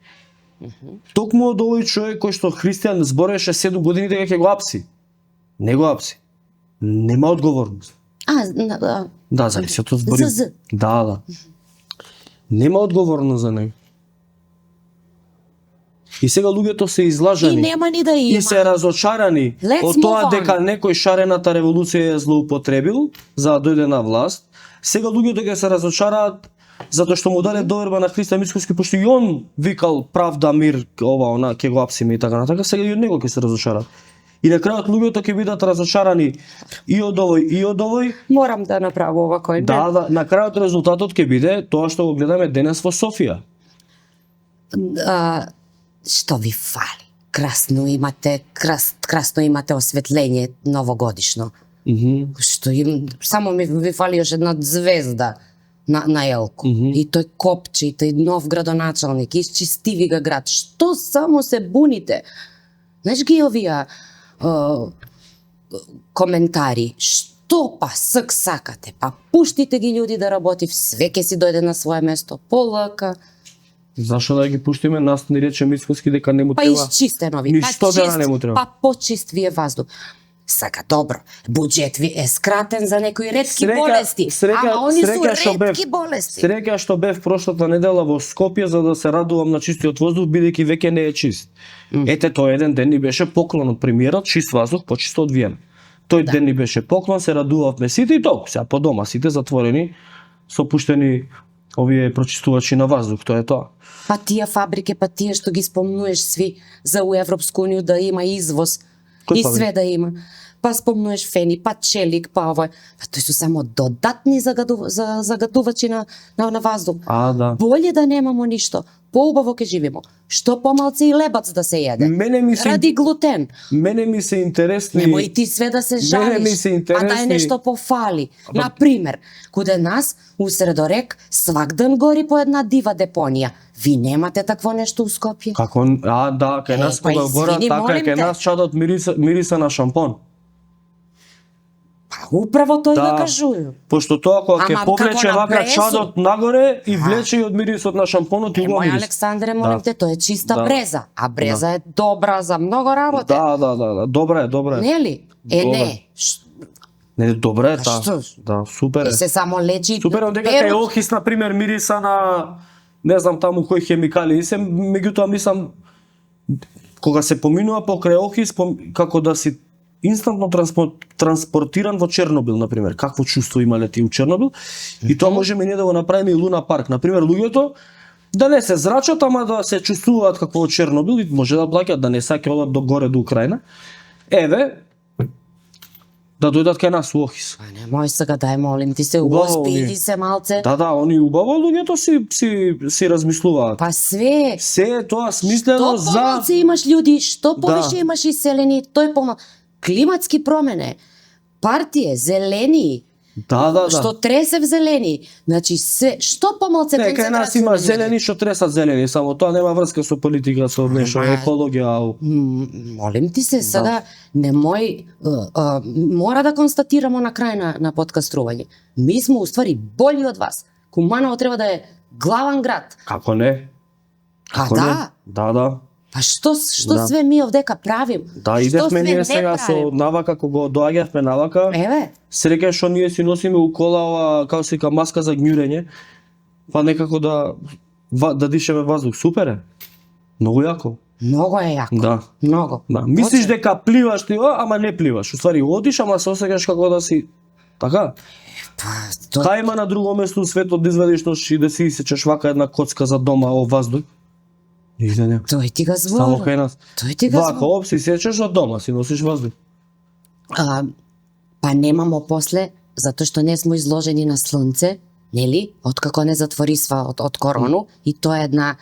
Токму од овој човек кој што христијан збореше 7 години дека ќе го апси. Не го апси. Нема одговорност. Да, зависи од збори. Да. Нема одговорност за него. И сега луѓето се излажани. И нема ни да има. И се разочарани од тоа дека некој шарената револуција ја злоупотребил за да дојде на власт. Сега луѓето ќе се разочараат затоа што му даде доверба на Христо Мицкоски, пошто и он викал правда, мир, ова, она, ќе го апсиме и така натака, сега и од него ќе се разочараат. И на крајот луѓето ќе бидат разочарани и од овој. Морам да направам ова кој. Да, на крајот резултатот ќе биде тоа што го гледаме денес во Софија. Што ви фали? Красно имате осветление новогодишно. Што само ви фали još една звезда на Елко. И тој копче, и тој нов градоначалник, исчистиви га град. Што само се буните? Знаеш ги овие коментари, што па сакате, па пуштите ги луѓе да работи, све ќе си дојде на свое место, полака. Зашо да ги пуштиме, нас ни рече Мицкоски дека не му треба. Па изчистено ви, па почист ви е воздух. Сака добро, буџет ви е скратен за некои ретки болести, ама они су ретки болести. Среќа што бев прошлата недела во Скопје за да се радувам на чистиот воздух, бидејќи веќе не е чист. Ете, тој еден ден ни беше поклон од премиерот, чист воздух, почисто од Виена. Тој ден ни беше поклон, се радувавме сите и толку, сега по дома сите затворени, со пуштени овие прочистувачи на воздух, тоа е тоа. Па тие фабрики, па тие што ги спомнуваш сви за у Европску унија да има извоз. И све да има. Па спомнуваш фени, па челик, па овој. Па тој су само додатни загадувачи на воздух. Да. Боле да немамо ништо. Поубаво ке живимо. Што помалце и лебац да се једе. Ради глутен. Мене ми се интересни. Немој ти све да се жалиш. А дај нешто пофали. Например, каде нас у Средорек свак ден гори по една дива депонија. Ви немате такво нешто у Скопје? Како? Да, кај нас кога гора така, кај нас чадот мириса на шампон. Па управо тој да кажуju. Пошто тоа кога ќе повлече вака чадот нагоре и влече и од мирисот на шампонот и го мирис. Мој Александре, молим те, тоа е чиста бреза, а бреза е добра за многу работи. Да, добра е. Нели? Не, добра е таа. Да, супер е. И се само лечи. Супер, дека кај охис на пример мириса на не знам таму кои хемикали, меѓутоа мислам кога се поминува покрај охис како да си инстантно транспортиран во Чернобил, например. Какво чувство имале ти у Чернобил? И тоа можеме ние да го направиме и Луна парк. Например, луѓето да не се зрачат, ама да се чувствуваат како во Чернобил и може да плаќаат, да не саке одат до горе до Украина. Еве, да дојдат кај нас у Охис. Немој сега, дај молим ти се, успиди се малце. Да, они убаво луѓето си размислуваат. Па све. Се е тоа смислено за... Што помалце имаш луѓе, што повише имаш иселени, тој помал... Климатски промene, партije, зелени, што тресев зелени, значи се, што помалце концентрација. Кај нас има зелени што тресат зелени, само тоа нема врска со политика, со нешто, екологија. Молим ти се, сега немој, мора да констатирамо на крај на подкастрување. Ми сме уствари бољи од вас. Куманово треба да е главен град. Како не? Да. Па што све ми овдека правим? Да, идевме ние сега со навака, кога доаѓавме навака. Еве. Среќа што ние си носиме у кола ова, како се вика, маска за ѓурење, па некако да дишеме воздух. Супер е. Многу јако. Многу е јако. Да. Многу. Да. Мислиш дека пливаш ти, ама не пливаш. Уствари одиш, ама се осеќаш како да си Така? Па, тоа Кај има на друго место у светот да извадиш нож и да си исечеш вака една коцка за дома во воздух? Нигде не. тој ти го Само зборам. кај нас. Тој ти го Вака, зборам. оп, си сечеш од дома, си носиш воздух. Па немамо после, затоа што не сме изложени на слнце, нели? Откако не затворисва од корону, и тоа е една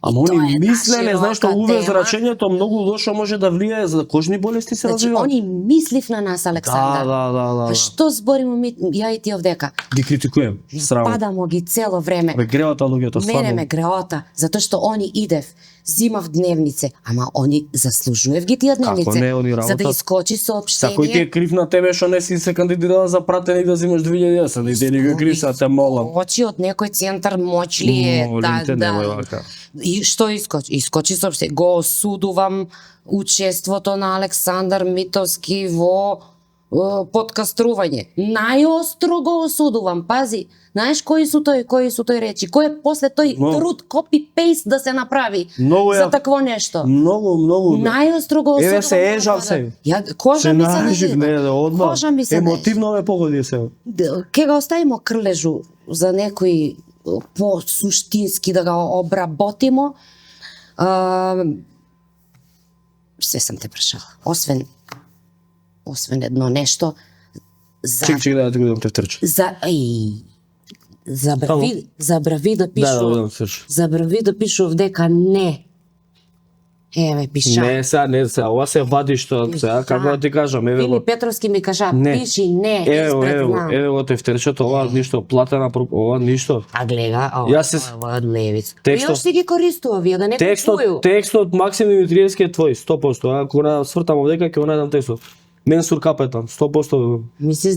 Ама и тоа они е една мислеле, знаеш што широка УВ тема. зрачењето многу лошо може да влијае за кожни болести се Значи, развиваат. они мислив на нас, Александар. Да. Па што збориме ми, ја и ти овдека? Ги критикуjem, срамо. Падамо ги цело време. Бе греота луѓето, Мене стварно. ме греота, затоа што они идев, зимав дневнице, ама они заслужуев ги тие дневнице. Како не, они за да работат. искочи Са кој ти соопштение. е крив на тебе што не си се кандидирала за пратеник да земеш 2010 и ти не го крив, са те молам. Очи од некој центар моќ ли е Молим те, немој вака. И што искочи? Искочи соопштение. Го осудувам учеството на Александар Митовски во подкастрување. Најостро го осудувам. Пази, знаеш кои су тој речи? Кој е после тој Но. труд копи-пейст да се направи Многу за ја- такво нешто? Многу. бе. Најостро го осудувам. Еве се ежав тоа, се. Ја кожа Се ми се нажив, навива. не, да, одма. Кожа ми се Емотивно ме погоди се. Ке го оставимо крлежу за некои по-суштински да го обработимо. Се сам те прашала. Освен едно нешто за Чек да ти го дам тефтерче. забрави да пишу. Да, слушай. Забрави да пишу дека не. Еве пиша. Не, ова се вади што сега како да ти кажам, еве Или го. Петровски ми кажа, Не. пиши не испред нам. Еве го тефтерчето, ова ништо платена, ова ништо. А гледа, Јас се- ова од левица. Текстот- Још си ги користува, вие да не купуju. Текстот Максим Димитриевски е твој, 100%. Ако не свртам овдека ќе го најдам текстот. Менсур Капетан, 100%. Мислиш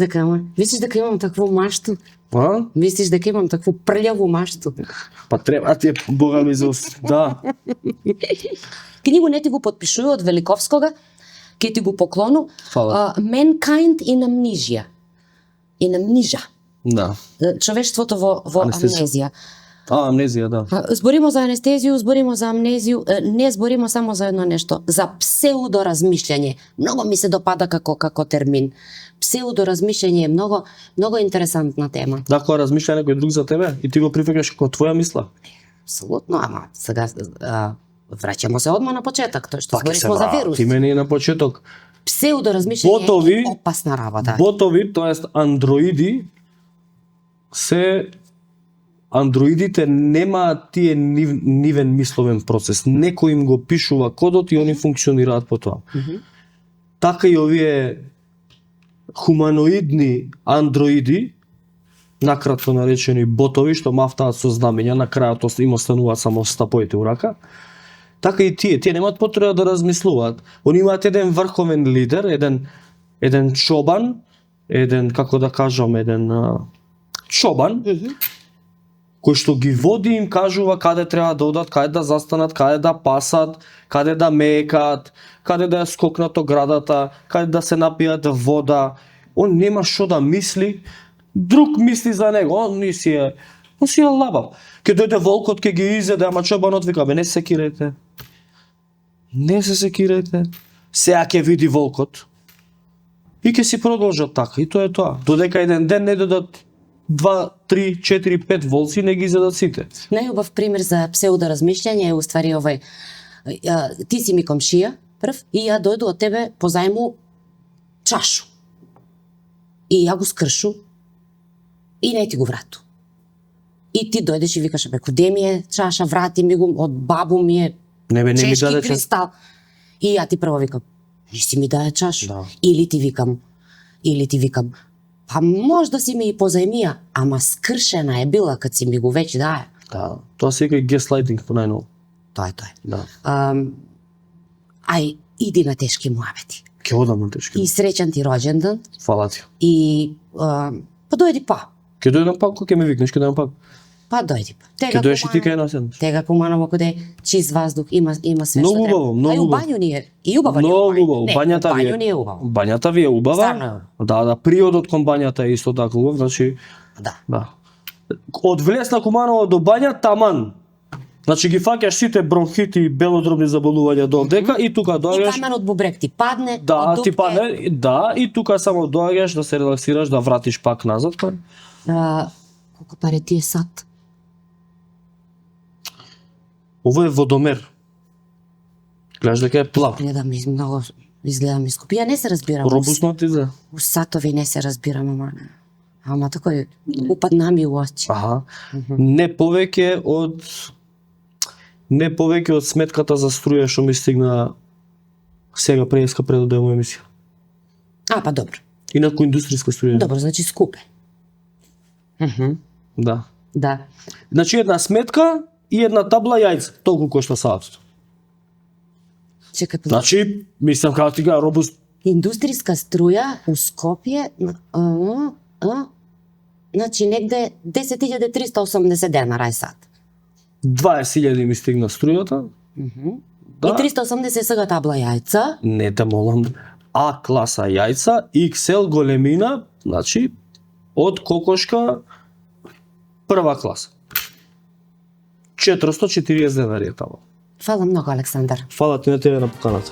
дека имам такво машту? А? Мислиш дека имам такво прљаво машту? Па треба ти е бога ми за да. Книгу не ти го подпишува од Великовскога, ке ти го поклону. Фала. Mankind in Amnesia. In Amnesia. Да. Човештвото во Анестезија. амнезија. Амнезија, да. Зборимо за анестезију, зборимо за амнезију, не зборимо само за едно нешто, за псевдоразмишљање. Многу ми се допада како термин. Псевдоразмишљање е многу интересантна тема. Да, кога размишља некој друг за тебе и ти го прифаќаш како твоја мисла. Апсолутно, ама сега враќамо се одма на почеток, тоа што Пак ќе се зборисмо за вирус. врати мене и на почеток. Псевдоразмишљање Ботови- е опасна работа. Ботови, тоест андроиди, андроидите немаат тие нивен мисловен процес. Некој им го пишува кодот и они функционираат по тоа. Така и овие хуманоидни андроиди, накратко наречени ботови, што мафтаат со знамења, на крајот им остануваат само стапоите у рака. Така и тие немаат потреба да размислуваат. Они имаат еден врховен лидер, еден чобан, како да кажам, чобан, кој што ги води им кажува каде треба да одат, каде да застанат, каде да пасат, каде да мекаат, каде да ја скокнат оградата, каде да се напијат вода. Он нема што да мисли, друг мисли за него, он си е лабав. Ке дојде волкот, ке ги изеде, ама чобанот вика, бе не се секирајте. Не се секирајте. Сега ќе види волкот и ќе си продолжат така, и тоа е тоа. Додека еден ден не додат 2, 3, 4, 5 волци, не ги изедат сите. Најубав пример за псевдоразмишљање е уствари овој. Ти си ми комшија, прв, и ја дојду од тебе позајму чашу. И ја го скршу и не ти го врату. И ти дојдеш и викаш, бе, куде ми е чаша, врати ми го, од бабу ми е Не ми чешки даде кристал. И ја ти прво викам, не си ми даде чаша. Да. Или ти викам, па можда си ми и позајмија, ама скршена е била кад си ми го веќе дае. Да, тоа се вика геслайтинг по најново. Тоа е. Да. Ај, иди на тешки муабети. Ќе одам на тешки. И среќан ти роѓендан. Фала ти. И па дојди па. Ќе дојдам пак, кога ќе ме викнеш, ќе дојдам пак. Па дојди па. Ќе дојдеш и ти кај нас еднаш. Тега поманава каде чист воздух, има све Многу што треба. убаво, многу Ај, у убаво. бању ни е. И убава ни е. Многу бања. убаво. Не, Бањата ви бању ни е убаво. Бањата ви е убава. Стварно. Да, приодот кон бањата е исто така убав, значи Да. да. Од Влес на Куманово до бања таман. Значи ги фаќаш сите бронхити и белодробни заболувања до дека и тука И доаѓаш. каменот бубрек ти падне, Да, од ти дупке, падне, да, и тука само доаѓаш да се релаксираш, да вратиш пак назад. колку пари ти е сат? Ово е водомер. Гледаш дека е плав. Гледам и многу изгледа ми скупи. Ја не се разбирам. Робусно ти за. У сатови не се разбирам, ама такој упадна ми у очи. Аха. Не повеќе од сметката за струја што ми стигна сега преска пред да одам емисија. Па добро. Инаку индустријска струја. Добро, значи скупе. Да. Да. Значи една сметка и една табла јајца, толку кошта саатот. Чекај, Значи, мислам како ти кажа робус индустријска струја у Скопје, значи негде 10.380 денара е сат. 20.000 ми стигна струјата. И 380 сега табла јајца. Не те молам. А класа јајца, XL големина, значи од кокошка прва класа. 440 денари е тамо. Фала многу, Александар. Фала ти на тебе на поканата.